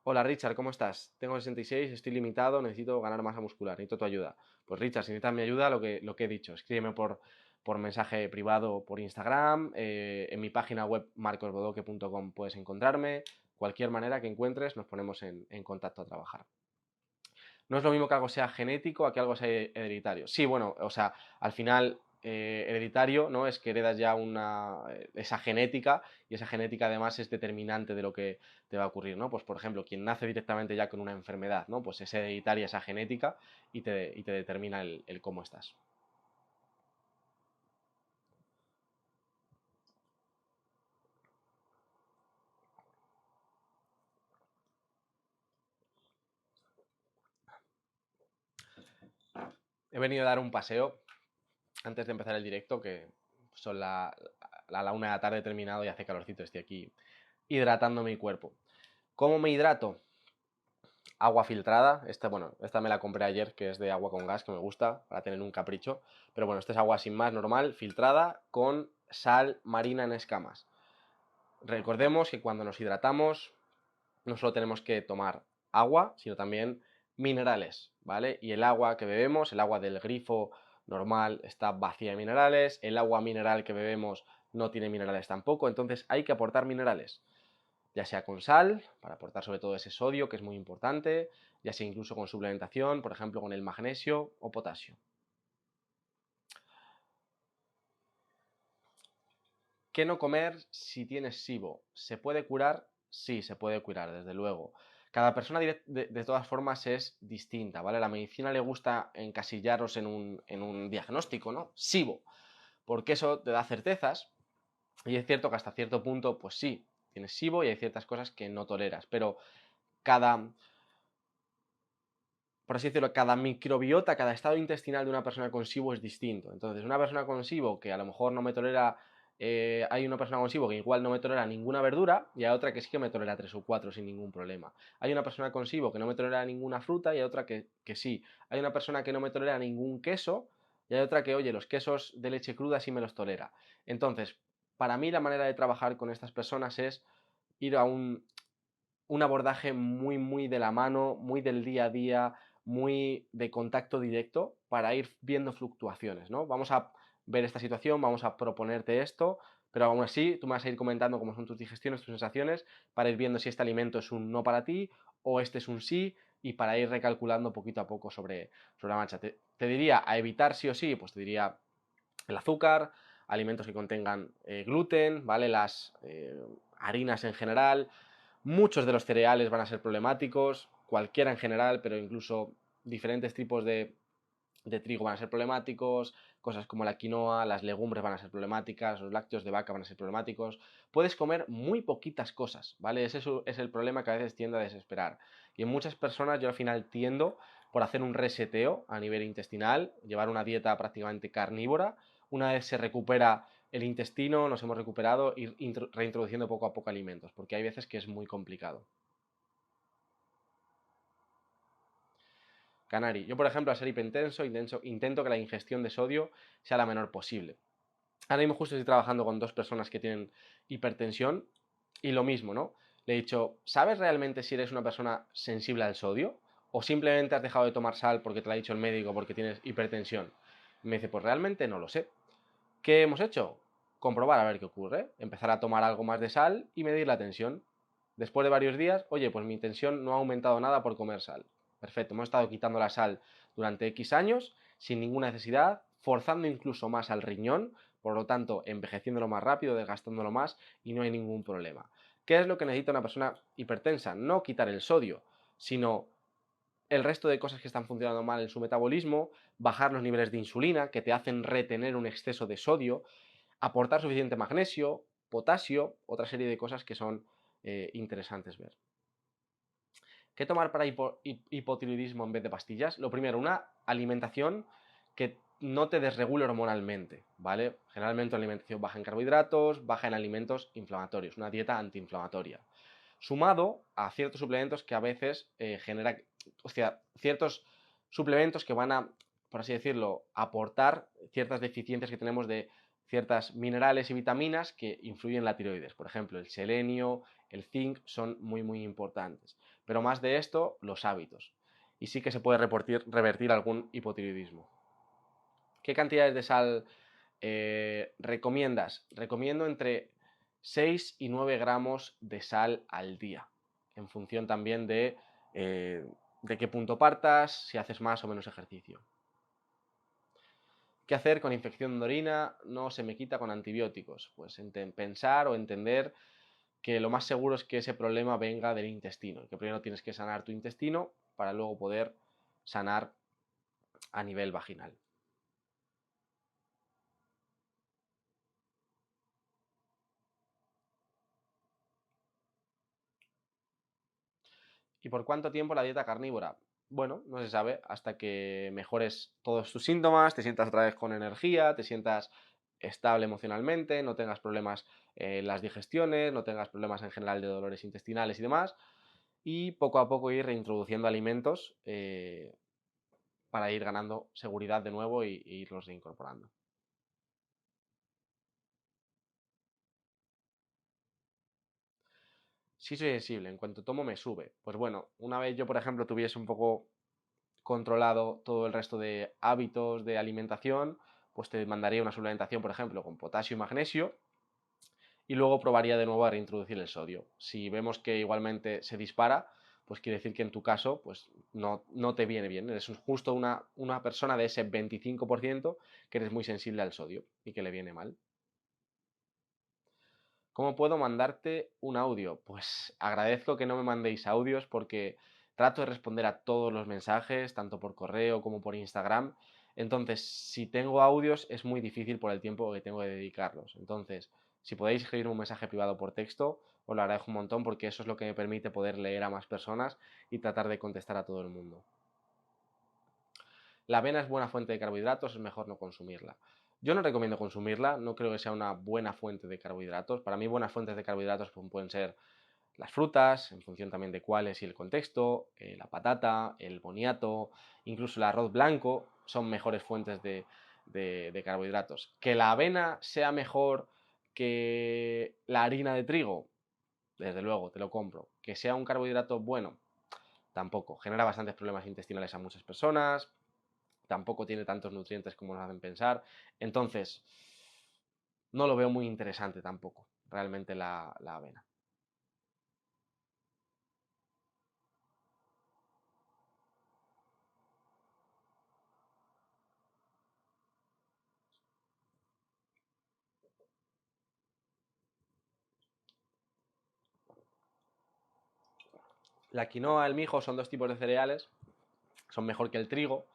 Hola Richard, ¿cómo estás? Tengo 66, estoy limitado, necesito ganar masa muscular, necesito tu ayuda. Pues Richard, si necesitas mi ayuda, lo que he dicho, escríbeme por mensaje privado por Instagram, en mi página web marcosbodoque.com puedes encontrarme, cualquier manera que encuentres nos ponemos en contacto a trabajar. No es lo mismo que algo sea genético a que algo sea hereditario. Sí, bueno, o sea, al final hereditario, ¿no? Es que heredas ya esa genética y esa genética además es determinante de lo que te va a ocurrir, ¿no? Pues por ejemplo, quien nace directamente ya con una enfermedad, ¿no? Pues es hereditaria esa genética y te determina el cómo estás. He venido a dar un paseo antes de empezar el directo, que son a la 1 de la tarde he terminado y hace calorcito, estoy aquí hidratando mi cuerpo. ¿Cómo me hidrato? Agua filtrada, esta me la compré ayer, que es de agua con gas, que me gusta, para tener un capricho, pero bueno, esta es agua sin más, normal, filtrada, con sal marina en escamas. Recordemos que cuando nos hidratamos, no solo tenemos que tomar agua, sino también minerales, ¿vale? Y el agua que bebemos, el agua del grifo normal está vacía de minerales, el agua mineral que bebemos no tiene minerales tampoco, entonces hay que aportar minerales, ya sea con sal, para aportar sobre todo ese sodio, que es muy importante, ya sea incluso con suplementación, por ejemplo con el magnesio o potasio. ¿Qué no comer si tienes SIBO? ¿Se puede curar? Sí, se puede curar, desde luego. Cada persona de todas formas es distinta, ¿vale? La medicina le gusta encasillaros en un diagnóstico, ¿no? SIBO, porque eso te da certezas y es cierto que hasta cierto punto, pues sí, tienes SIBO y hay ciertas cosas que no toleras, pero cada, por así decirlo, cada microbiota, cada estado intestinal de una persona con SIBO es distinto. Entonces, una persona con SIBO que a lo mejor no me tolera, hay una persona con SIBO que igual no me tolera ninguna verdura y hay otra que sí que me tolera tres o cuatro sin ningún problema. Hay una persona con SIBO que no me tolera ninguna fruta y hay otra que sí. Hay una persona que no me tolera ningún queso y hay otra que, oye, los quesos de leche cruda sí me los tolera. Entonces, para mí la manera de trabajar con estas personas es ir a un abordaje muy, muy de la mano, muy del día a día, muy de contacto directo para ir viendo fluctuaciones, ¿no? Vamos a ver esta situación, vamos a proponerte esto, pero aún así tú me vas a ir comentando cómo son tus digestiones, tus sensaciones, para ir viendo si este alimento es un no para ti o este es un sí y para ir recalculando poquito a poco sobre la marcha. Te diría a evitar sí o sí, pues te diría el azúcar, alimentos que contengan gluten, ¿vale? Las harinas en general, muchos de los cereales van a ser problemáticos, cualquiera en general, pero incluso diferentes tipos de trigo van a ser problemáticos, cosas como la quinoa, las legumbres van a ser problemáticas, los lácteos de vaca van a ser problemáticos. Puedes comer muy poquitas cosas, ¿vale? Ese es el problema que a veces tiende a desesperar. Y en muchas personas yo al final tiendo por hacer un reseteo a nivel intestinal, llevar una dieta prácticamente carnívora. Una vez se recupera el intestino, nos hemos recuperado, ir reintroduciendo poco a poco alimentos, porque hay veces que es muy complicado. Canari, yo por ejemplo al ser hipertenso intento que la ingestión de sodio sea la menor posible. Ahora mismo justo estoy trabajando con dos personas que tienen hipertensión y lo mismo, ¿no? Le he dicho, ¿sabes realmente si eres una persona sensible al sodio? ¿O simplemente has dejado de tomar sal porque te lo ha dicho el médico porque tienes hipertensión? Y me dice, pues realmente no lo sé. ¿Qué hemos hecho? comprobar a ver qué ocurre, empezar a tomar algo más de sal y medir la tensión. Después de varios días, oye, pues mi tensión no ha aumentado nada por comer sal. Perfecto, hemos estado quitando la sal durante X años sin ninguna necesidad, forzando incluso más al riñón, por lo tanto, envejeciéndolo más rápido, desgastándolo más y no hay ningún problema. ¿Qué es lo que necesita una persona hipertensa? No quitar el sodio, sino el resto de cosas que están funcionando mal en su metabolismo, bajar los niveles de insulina, que te hacen retener un exceso de sodio, aportar suficiente magnesio, potasio, otra serie de cosas que son interesantes ver. ¿Qué tomar para hipotiroidismo en vez de pastillas? Lo primero, una alimentación que no te desregule hormonalmente, ¿vale? Generalmente una alimentación baja en carbohidratos, baja en alimentos inflamatorios, una dieta antiinflamatoria. Sumado a ciertos suplementos que a veces generan, o sea, ciertos suplementos que van a, por así decirlo, aportar ciertas deficiencias que tenemos de ciertas minerales y vitaminas que influyen en la tiroides. Por ejemplo, el selenio, el zinc son muy importantes. Pero más de esto, los hábitos. Y sí que se puede revertir algún hipotiroidismo. ¿Qué cantidades de sal recomiendas? Recomiendo entre 6 y 9 gramos de sal al día, en función también de qué punto partas, si haces más o menos ejercicio. ¿Qué hacer con infección de orina? No se me quita con antibióticos. Pues pensar o entender que lo más seguro es que ese problema venga del intestino, que primero tienes que sanar tu intestino para luego poder sanar a nivel vaginal. ¿Y por cuánto tiempo la dieta carnívora? Bueno, no se sabe, hasta que mejores todos tus síntomas, te sientas otra vez con energía, te sientas estable emocionalmente, no tengas problemas en las digestiones, no tengas problemas en general de dolores intestinales y demás, y poco a poco ir reintroduciendo alimentos para ir ganando seguridad de nuevo e irlos reincorporando. Sí soy sensible, en cuanto tomo me sube. Pues bueno, una vez yo, por ejemplo, tuviese un poco controlado todo el resto de hábitos de alimentación, pues te mandaría una suplementación, por ejemplo, con potasio y magnesio, y luego probaría de nuevo a reintroducir el sodio. Si vemos que igualmente se dispara, pues quiere decir que en tu caso pues no te viene bien. Eres justo una persona de ese 25% que eres muy sensible al sodio y que le viene mal. ¿Cómo puedo mandarte un audio? Pues agradezco que no me mandéis audios porque trato de responder a todos los mensajes, tanto por correo como por Instagram. Entonces, si tengo audios es muy difícil por el tiempo que tengo de dedicarlos. Entonces, si podéis escribir un mensaje privado por texto, os lo agradezco un montón porque eso es lo que me permite poder leer a más personas y tratar de contestar a todo el mundo. La avena es buena fuente de carbohidratos, es mejor no consumirla. Yo no recomiendo consumirla, no creo que sea una buena fuente de carbohidratos. Para mí buenas fuentes de carbohidratos pueden ser las frutas, en función también de cuáles y el contexto, la patata, el boniato, incluso el arroz blanco son mejores fuentes de carbohidratos. Que la avena sea mejor que la harina de trigo, desde luego, te lo compro. Que sea un carbohidrato bueno, tampoco. Genera bastantes problemas intestinales a muchas personas, tampoco tiene tantos nutrientes como nos hacen pensar. Entonces, no lo veo muy interesante tampoco, realmente la avena. La quinoa, el mijo son dos tipos de cereales, son mejor que el trigo,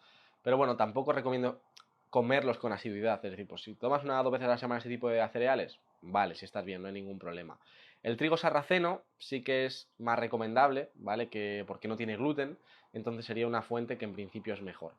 pero bueno, tampoco recomiendo comerlos con asiduidad. Es decir, pues si tomas una o dos veces a la semana ese tipo de cereales, vale, si estás bien, no hay ningún problema. El trigo sarraceno sí que es más recomendable, ¿vale? Porque no tiene gluten, entonces sería una fuente que en principio es mejor.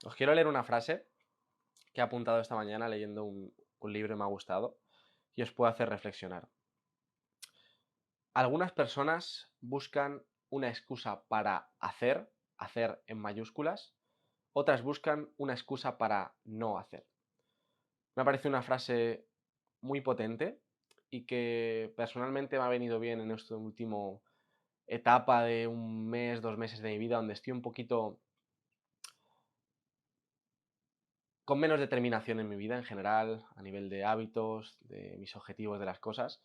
Os quiero leer una frase que he apuntado esta mañana leyendo un libro y me ha gustado y os puede hacer reflexionar. Algunas personas buscan una excusa para hacer en mayúsculas, otras buscan una excusa para no hacer. Me parece una frase muy potente y que personalmente me ha venido bien en esta última etapa de un mes, 2 meses de mi vida, donde estoy un poquito con menos determinación en mi vida en general, a nivel de hábitos, de mis objetivos, de las cosas.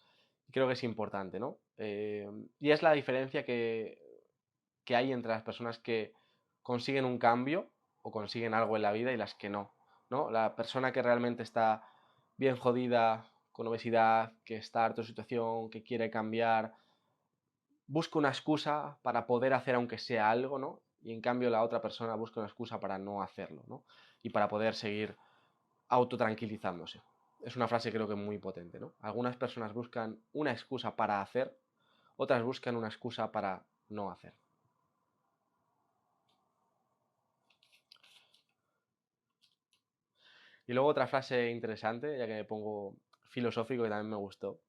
Y creo que es importante, ¿no? Y es la diferencia que hay entre las personas que consiguen un cambio o consiguen algo en la vida y las que no, ¿no? La persona que realmente está bien jodida, con obesidad, que está harto de su situación, que quiere cambiar, busca una excusa para poder hacer aunque sea algo, ¿no? Y en cambio la otra persona busca una excusa para no hacerlo, ¿no? Y para poder seguir autotranquilizándose. Es una frase creo que muy potente, ¿no? Algunas personas buscan una excusa para hacer, otras buscan una excusa para no hacer. Y luego otra frase interesante, ya que me pongo filosófico que también me gustó.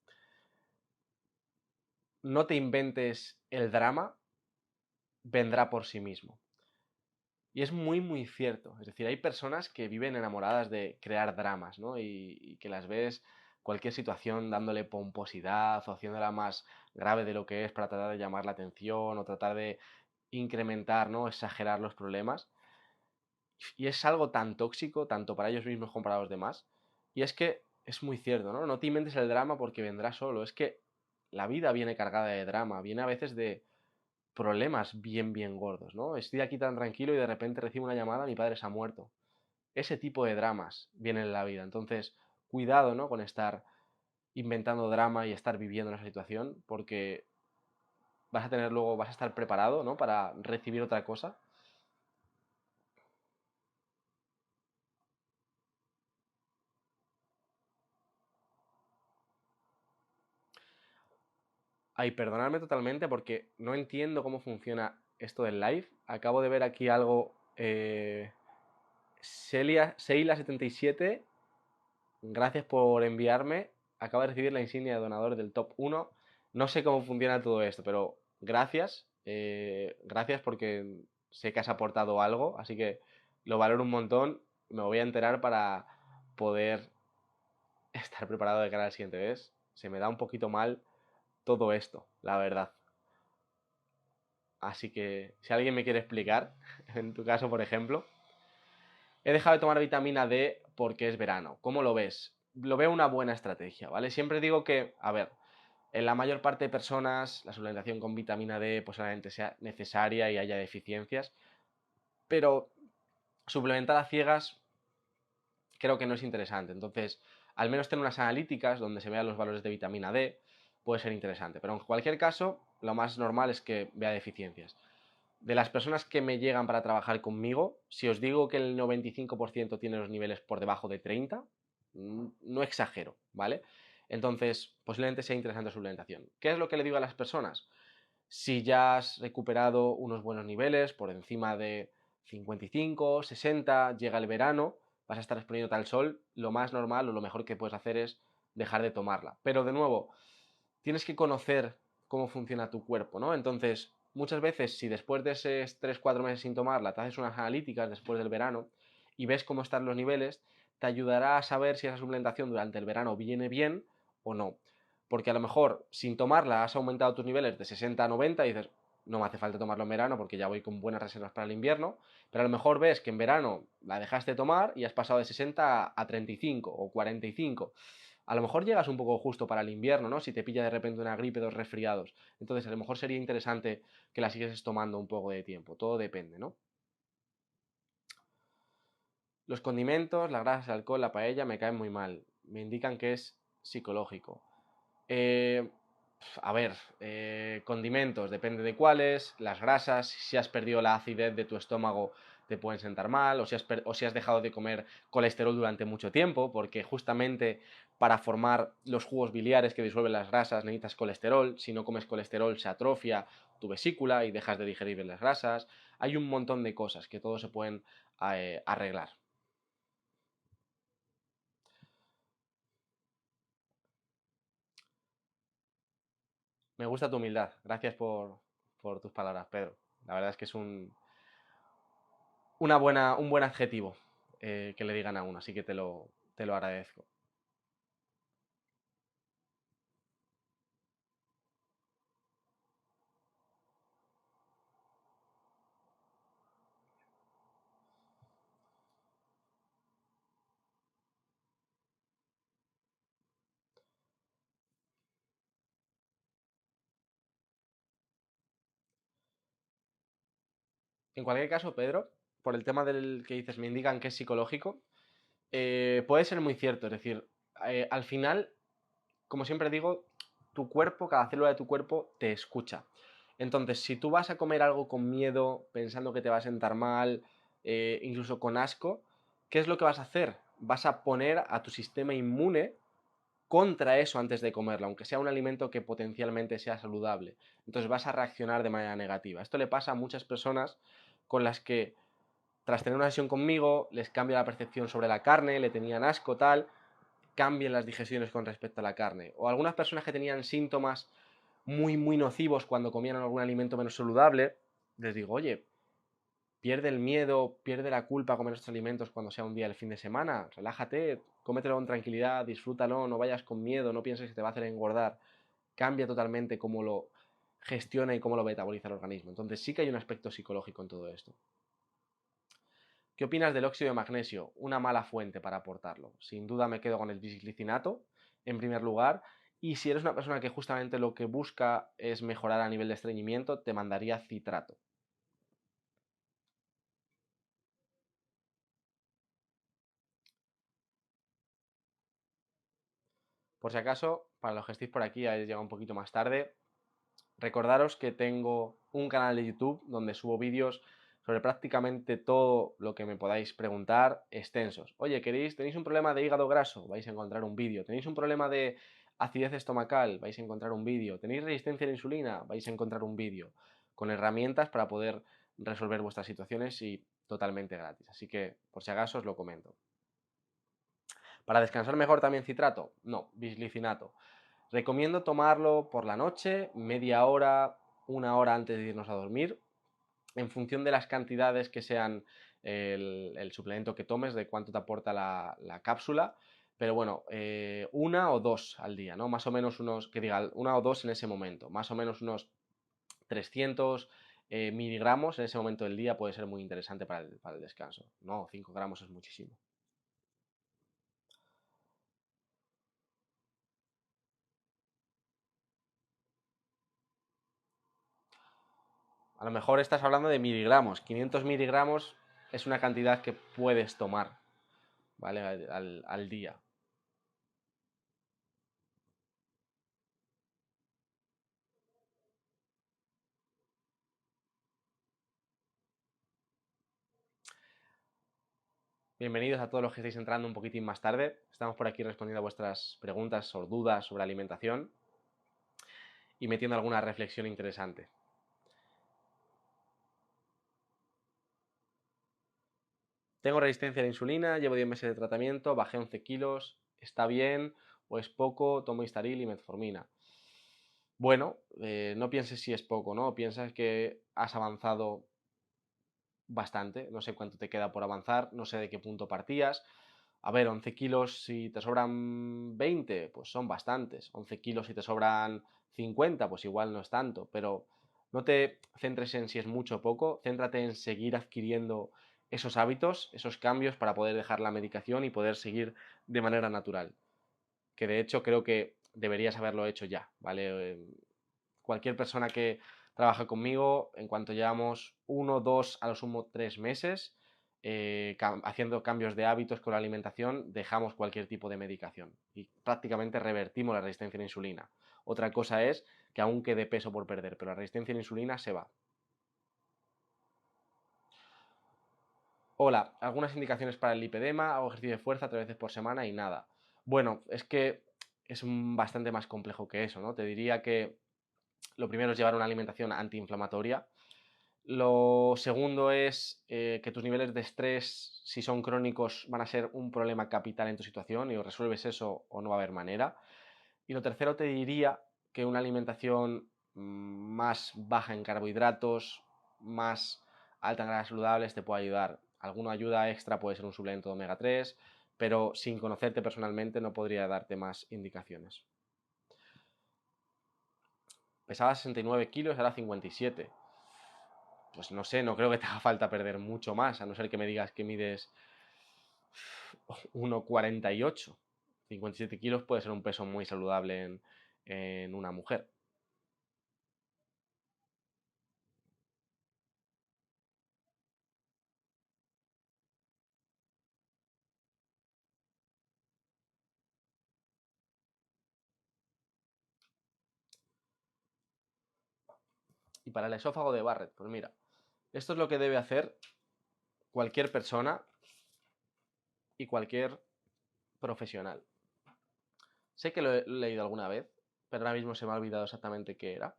No te inventes el drama, vendrá por sí mismo. Y es muy, muy cierto. Es decir, hay personas que viven enamoradas de crear dramas, ¿no? Y que las ves cualquier situación dándole pomposidad o haciéndola más grave de lo que es para tratar de llamar la atención o tratar de incrementar, ¿no? Exagerar los problemas. Y es algo tan tóxico, tanto para ellos mismos como para los demás. Y es que es muy cierto, ¿no? No te inventes el drama porque vendrá solo. Es que la vida viene cargada de drama, viene a veces de problemas bien, bien gordos, ¿no? Estoy aquí tan tranquilo y de repente recibo una llamada, mi padre se ha muerto. Ese tipo de dramas vienen en la vida. Entonces, cuidado, ¿no? Con estar inventando drama y estar viviendo en esa situación, porque vas a tener luego, vas a estar preparado, ¿no? Para recibir otra cosa. Ay, perdonadme totalmente porque no entiendo cómo funciona esto del live. Acabo de ver aquí algo. Seila77, gracias por enviarme. Acabo de recibir la insignia de donador del top 1. No sé cómo funciona todo esto, pero gracias. Gracias porque sé que has aportado algo, así que lo valoro un montón. Me voy a enterar para poder estar preparado de cara al siguiente vez. Se me da un poquito mal todo esto, la verdad. Así que si alguien me quiere explicar, en tu caso, por ejemplo, he dejado de tomar vitamina D porque es verano. ¿Cómo lo ves? Lo veo una buena estrategia, ¿vale? Siempre digo que, a ver, en la mayor parte de personas la suplementación con vitamina D posiblemente sea necesaria y haya deficiencias, pero suplementar a ciegas creo que no es interesante. Entonces, al menos tener unas analíticas donde se vean los valores de vitamina D puede ser interesante. Pero en cualquier caso, lo más normal es que vea deficiencias. De las personas que me llegan para trabajar conmigo, si os digo que el 95% tiene los niveles por debajo de 30, no exagero, ¿vale? Entonces, posiblemente sea interesante la suplementación. ¿Qué es lo que le digo a las personas? Si ya has recuperado unos buenos niveles, por encima de 55, 60, llega el verano, vas a estar exponiéndote al sol, lo más normal o lo mejor que puedes hacer es dejar de tomarla. Pero de nuevo, tienes que conocer cómo funciona tu cuerpo, ¿no? Entonces, muchas veces, si después de esos 3-4 meses sin tomarla, te haces unas analíticas después del verano y ves cómo están los niveles, te ayudará a saber si esa suplementación durante el verano viene bien o no. Porque a lo mejor, sin tomarla, has aumentado tus niveles de 60 a 90 y dices, no me hace falta tomarlo en verano porque ya voy con buenas reservas para el invierno, pero a lo mejor ves que en verano la dejaste de tomar y has pasado de 60 a 35 o 45. A lo mejor llegas un poco justo para el invierno, ¿no? Si te pilla de repente una gripe, dos resfriados. Entonces, a lo mejor sería interesante que la siguieses tomando un poco de tiempo. Todo depende, ¿no? Los condimentos, la grasa, el alcohol, la paella me caen muy mal. Me indican que es psicológico. Eh, a ver, condimentos, depende de cuáles, las grasas, si has perdido la acidez de tu estómago te pueden sentar mal, o si has dejado de comer colesterol durante mucho tiempo, porque justamente para formar los jugos biliares que disuelven las grasas necesitas colesterol, si no comes colesterol se atrofia tu vesícula y dejas de digerir bien las grasas, hay un montón de cosas que todos se pueden arreglar. Me gusta tu humildad, gracias por tus palabras, Pedro. La verdad es que es un buen adjetivo que le digan a uno, así que te lo agradezco. En cualquier caso, Pedro, por el tema del que dices, me indican que es psicológico, puede ser muy cierto. Es decir, al final, como siempre digo, tu cuerpo, cada célula de tu cuerpo te escucha. Entonces, si tú vas a comer algo con miedo, pensando que te va a sentar mal, incluso con asco, ¿qué es lo que vas a hacer? Vas a poner a tu sistema inmune contra eso antes de comerlo, aunque sea un alimento que potencialmente sea saludable. Entonces vas a reaccionar de manera negativa. Esto le pasa a muchas personas con las que, tras tener una sesión conmigo, les cambia la percepción sobre la carne, le tenían asco, tal, cambian las digestiones con respecto a la carne. O algunas personas que tenían síntomas muy, muy nocivos cuando comían algún alimento menos saludable, les digo, oye, pierde el miedo, pierde la culpa a comer estos alimentos cuando sea un día del fin de semana, relájate, cómetelo con tranquilidad, disfrútalo, no vayas con miedo, no pienses que te va a hacer engordar, cambia totalmente cómo lo gestiona y cómo lo metaboliza el organismo. Entonces sí que hay un aspecto psicológico en todo esto. ¿Qué opinas del óxido de magnesio? Una mala fuente para aportarlo. Sin duda me quedo con el bisglicinato, en primer lugar, y si eres una persona que justamente lo que busca es mejorar a nivel de estreñimiento, te mandaría citrato. Por si acaso, para los que estéis por aquí, habéis llegado un poquito más tarde, recordaros que tengo un canal de YouTube donde subo vídeos sobre prácticamente todo lo que me podáis preguntar, extensos. Oye, ¿tenéis un problema de hígado graso? Vais a encontrar un vídeo. ¿Tenéis un problema de acidez estomacal? Vais a encontrar un vídeo. ¿Tenéis resistencia a la insulina? Vais a encontrar un vídeo con herramientas para poder resolver vuestras situaciones y totalmente gratis. Así que, por si acaso, os lo comento. ¿Para descansar mejor también citrato? No, bisglicinato. Recomiendo tomarlo por la noche, media hora, una hora antes de irnos a dormir, en función de las cantidades que sean el suplemento que tomes, de cuánto te aporta la cápsula. Pero bueno, una o dos al día, ¿no? Más o menos unos, que diga, una o dos en ese momento, más o menos unos 300 miligramos en ese momento del día puede ser muy interesante para el descanso. No, 5 gramos es muchísimo. A lo mejor estás hablando de miligramos. 500 miligramos es una cantidad que puedes tomar, ¿vale? Al día. Bienvenidos a todos los que estáis entrando un poquitín más tarde. Estamos por aquí respondiendo a vuestras preguntas o dudas sobre alimentación y metiendo alguna reflexión interesante. Tengo resistencia a la insulina, llevo 10 meses de tratamiento, bajé 11 kilos, ¿está bien o es poco? Tomo Istaril y metformina. Bueno, no pienses si es poco, ¿no? Piensas que has avanzado bastante, no sé cuánto te queda por avanzar, no sé de qué punto partías. A ver, 11 kilos si te sobran 20, pues son bastantes. 11 kilos si te sobran 50, pues igual no es tanto, pero no te centres en si es mucho o poco, céntrate en seguir adquiriendo esos hábitos, esos cambios para poder dejar la medicación y poder seguir de manera natural. Que de hecho creo que deberías haberlo hecho ya, ¿vale? Cualquier persona que trabaja conmigo, en cuanto llevamos uno, dos, a lo sumo 3 meses, haciendo cambios de hábitos con la alimentación, dejamos cualquier tipo de medicación y prácticamente revertimos la resistencia a la insulina. Otra cosa es que aún quede peso por perder, pero la resistencia a la insulina se va. Hola, algunas indicaciones para el lipedema, hago ejercicio de fuerza 3 veces por semana y nada. Bueno, es que es bastante más complejo que eso, ¿no? Te diría que lo primero es llevar una alimentación antiinflamatoria. Lo segundo es que tus niveles de estrés, si son crónicos, van a ser un problema capital en tu situación y o resuelves eso o no va a haber manera. Y lo tercero te diría que una alimentación más baja en carbohidratos, más alta en grasas saludables, te puede ayudar. Alguna ayuda extra puede ser un suplemento de omega 3, pero sin conocerte personalmente no podría darte más indicaciones. Pesaba 69 kilos, ahora 57. Pues no sé, no creo que te haga falta perder mucho más, a no ser que me digas que mides 1,48. 57 kilos puede ser un peso muy saludable en una mujer. Y para el esófago de Barrett, pues mira, esto es lo que debe hacer cualquier persona y cualquier profesional. Sé que lo he leído alguna vez, pero ahora mismo se me ha olvidado exactamente qué era.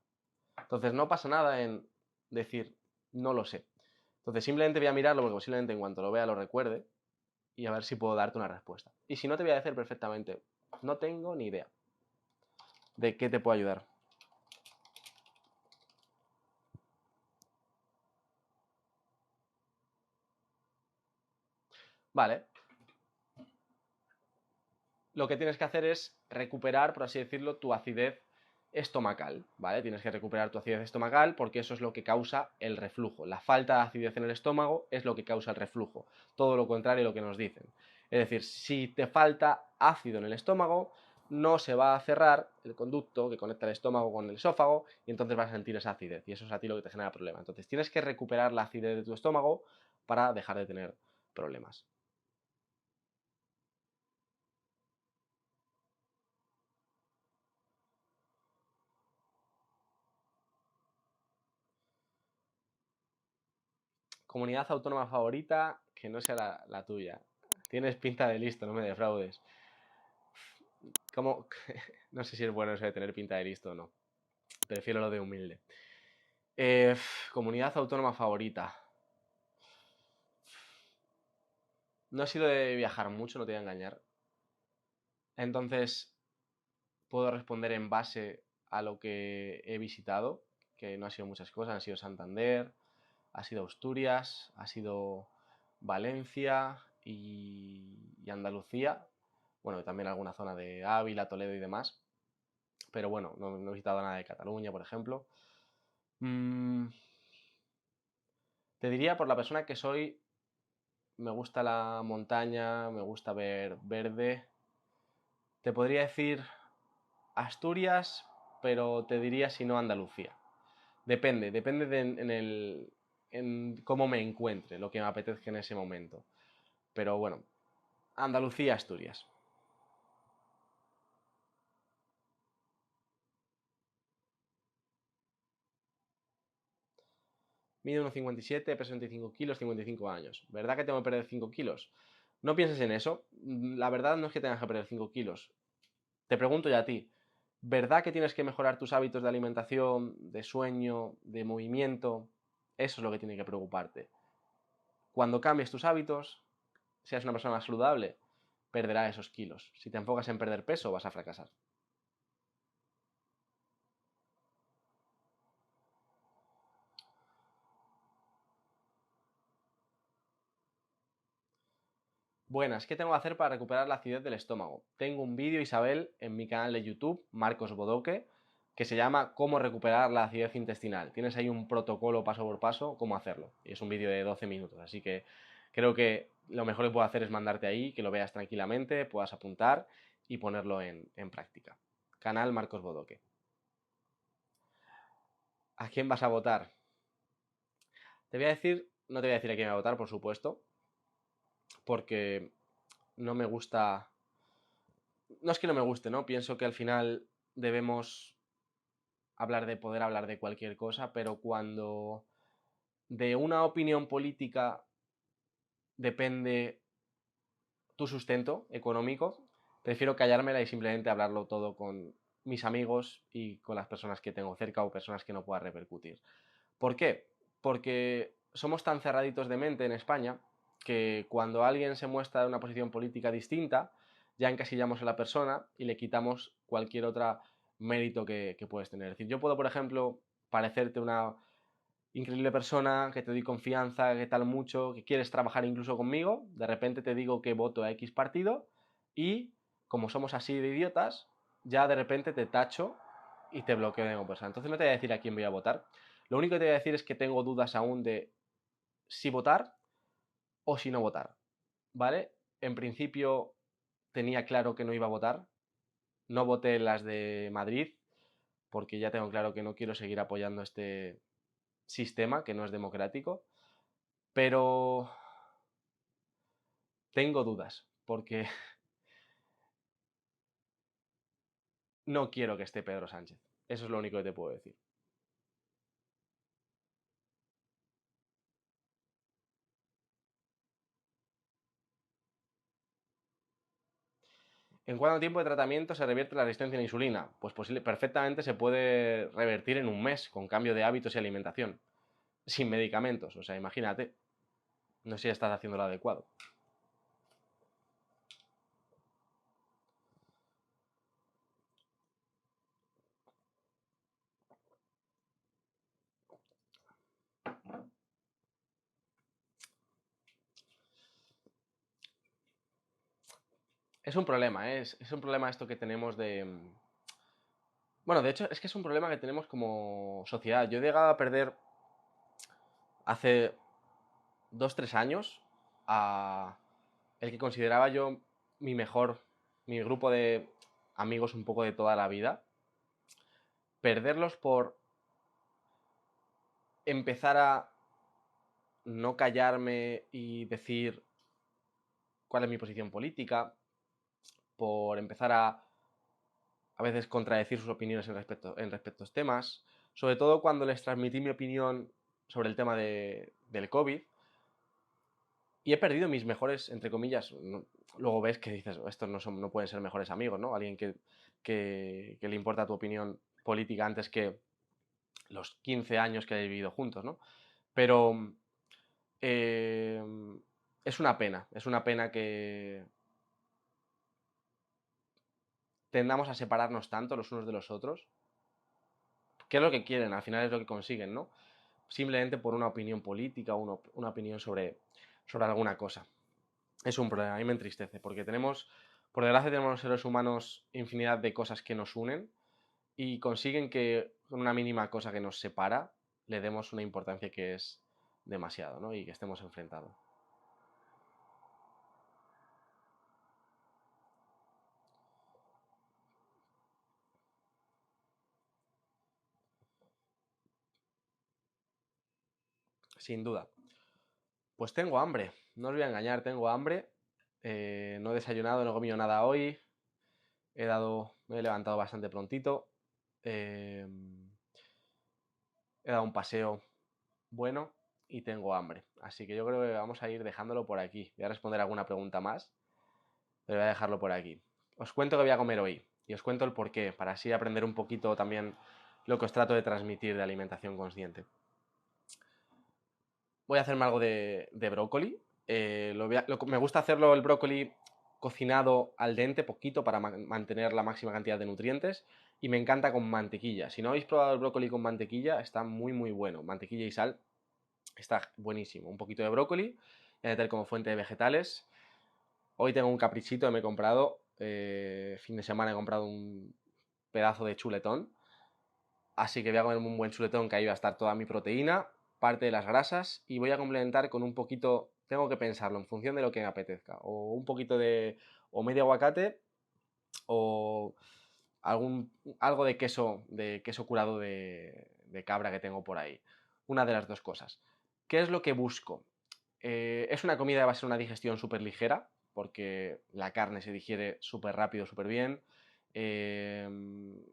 Entonces no pasa nada en decir, no lo sé. Entonces simplemente voy a mirarlo porque posiblemente en cuanto lo vea lo recuerde y a ver si puedo darte una respuesta. Y si no, te voy a decir perfectamente, no tengo ni idea de qué te puedo ayudar. Vale, lo que tienes que hacer es recuperar, por así decirlo, tu acidez estomacal, ¿vale? Tienes que recuperar tu acidez estomacal porque eso es lo que causa el reflujo. La falta de acidez en el estómago es lo que causa el reflujo. Todo lo contrario a lo que nos dicen. Es decir, si te falta ácido en el estómago, no se va a cerrar el conducto que conecta el estómago con el esófago y entonces vas a sentir esa acidez y eso es a ti lo que te genera problemas. Entonces tienes que recuperar la acidez de tu estómago para dejar de tener problemas. Comunidad autónoma favorita que no sea la tuya. Tienes pinta de listo, no me defraudes. ¿Cómo? No sé si es bueno eso de tener pinta de listo o no. Prefiero lo de humilde. Comunidad autónoma favorita. No he sido de viajar mucho, no te voy a engañar. Entonces, puedo responder en base a lo que he visitado, que no ha sido muchas cosas, han sido Santander, ha sido Asturias, ha sido Valencia y Andalucía, bueno, también alguna zona de Ávila, Toledo y demás, pero bueno, no he visitado nada de Cataluña, por ejemplo. Mm, te diría, por la persona que soy, me gusta la montaña, me gusta ver verde. Te podría decir Asturias, pero te diría si no Andalucía. Depende en cómo me encuentre, lo que me apetezca en ese momento. Pero bueno, Andalucía, Asturias. Mide 1,57, peso 25 kilos, 55 años. ¿Verdad que tengo que perder 5 kilos? No pienses en eso. La verdad no es que tengas que perder 5 kilos. Te pregunto ya a ti. ¿Verdad que tienes que mejorar tus hábitos de alimentación, de sueño, de movimiento? Eso es lo que tiene que preocuparte. Cuando cambies tus hábitos, seas una persona más saludable, perderás esos kilos. Si te enfocas en perder peso, vas a fracasar. Buenas, ¿qué tengo que hacer para recuperar la acidez del estómago? Tengo un vídeo, Isabel, en mi canal de YouTube, Marcos Bodoque, que se llama Cómo recuperar la acidez intestinal. Tienes ahí un protocolo paso por paso, cómo hacerlo. Y es un vídeo de 12 minutos, así que creo que lo mejor que puedo hacer es mandarte ahí, que lo veas tranquilamente, puedas apuntar y ponerlo en práctica. Canal Marcos Bodoque. ¿A quién vas a votar? Te voy a decir, no te voy a decir a quién voy a votar, por supuesto, porque no me gusta. No es que no me guste, ¿no? Pienso que al final debemos poder hablar de cualquier cosa, pero cuando de una opinión política depende tu sustento económico, prefiero callármela y simplemente hablarlo todo con mis amigos y con las personas que tengo cerca o personas que no pueda repercutir. ¿Por qué? Porque somos tan cerraditos de mente en España que cuando alguien se muestra de una posición política distinta, ya encasillamos a la persona y le quitamos cualquier otra mérito que puedes tener. Es decir, yo puedo, por ejemplo, parecerte una increíble persona, que te doy confianza, que tal mucho, que quieres trabajar incluso conmigo, de repente te digo que voto a X partido y como somos así de idiotas, ya de repente te tacho y te bloqueo de como persona. Entonces no te voy a decir a quién voy a votar. Lo único que te voy a decir es que tengo dudas aún de si votar o si no votar, ¿vale? En principio tenía claro que no iba a votar, no voté las de Madrid porque ya tengo claro que no quiero seguir apoyando este sistema que no es democrático, pero tengo dudas porque no quiero que esté Pedro Sánchez. Eso es lo único que te puedo decir. ¿En cuánto tiempo de tratamiento se revierte la resistencia a la insulina? Pues perfectamente se puede revertir en un mes con cambio de hábitos y alimentación, sin medicamentos. O sea, imagínate, no sé si estás haciendo lo adecuado. Es un problema, ¿eh? Es un problema esto que tenemos de... Bueno, de hecho, es que es un problema que tenemos como sociedad. Yo he llegado a perder hace 2, 3 años a el que consideraba yo mi mejor, mi grupo de amigos un poco de toda la vida. Perderlos por empezar a no callarme y decir cuál es mi posición política, por empezar a veces contradecir sus opiniones en respectos temas, sobre todo cuando les transmití mi opinión sobre el tema del COVID, y he perdido mis mejores, entre comillas, luego ves que dices, estos no pueden ser mejores amigos, ¿no? Alguien que le importa tu opinión política antes que los 15 años que he vivido juntos, ¿no? Pero eh, es una pena que tendamos a separarnos tanto los unos de los otros. ¿Qué es lo que quieren? Al final es lo que consiguen, ¿no? Simplemente por una opinión política o una opinión sobre alguna cosa. Es un problema, a mí me entristece, porque por desgracia tenemos los seres humanos infinidad de cosas que nos unen y consiguen que con una mínima cosa que nos separa le demos una importancia que es demasiado, ¿no? Y que estemos enfrentados. Sin duda. Pues tengo hambre, no os voy a engañar, tengo hambre. No he desayunado, no he comido nada hoy. Me he levantado bastante prontito. eh, He dado un paseo bueno y tengo hambre. Así que yo creo que vamos a ir dejándolo por aquí. Voy a responder alguna pregunta más, pero voy a dejarlo por aquí. Os cuento qué voy a comer hoy y os cuento el porqué, para así aprender un poquito también lo que os trato de transmitir de alimentación consciente. Voy a hacerme algo de brócoli. Me gusta hacerlo el brócoli cocinado al dente, poquito, para mantener la máxima cantidad de nutrientes. Y me encanta con mantequilla. Si no habéis probado el brócoli con mantequilla, está muy muy bueno. Mantequilla y sal, está buenísimo. Un poquito de brócoli, voy a meter como fuente de vegetales. Hoy tengo un caprichito que me he comprado. Fin de semana he comprado un pedazo de chuletón. Así que voy a comer un buen chuletón, que ahí va a estar toda mi proteína, parte de las grasas, y voy a complementar con un poquito, tengo que pensarlo en función de lo que me apetezca, o un poquito o medio aguacate, o algo de queso curado de cabra que tengo por ahí. Una de las dos cosas. ¿Qué es lo que busco? Es una comida que va a ser una digestión súper ligera, porque la carne se digiere súper rápido, súper bien. Eh,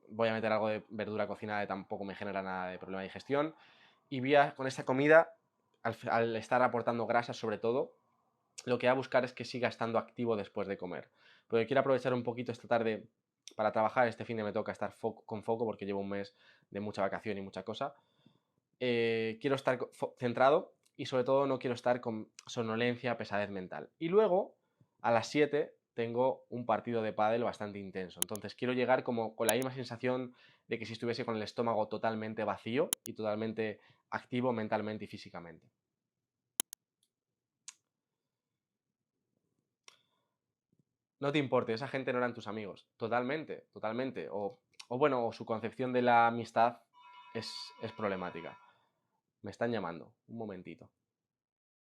Voy a meter algo de verdura cocinada que tampoco me genera nada de problema de digestión. Y con esta comida, al estar aportando grasas sobre todo, lo que voy a buscar es que siga estando activo después de comer. Porque quiero aprovechar un poquito esta tarde para trabajar. Este fin de me toca estar con foco porque llevo un mes de mucha vacación y mucha cosa. Quiero estar centrado y sobre todo no quiero estar con somnolencia, pesadez mental. Y luego, a las 7 tengo un partido de pádel bastante intenso. Entonces quiero llegar como con la misma sensación de que si estuviese con el estómago totalmente vacío y totalmente activo mentalmente y físicamente. No te importe, esa gente no eran tus amigos. Totalmente, totalmente. O bueno, o su concepción de la amistad es problemática. Me están llamando. Un momentito.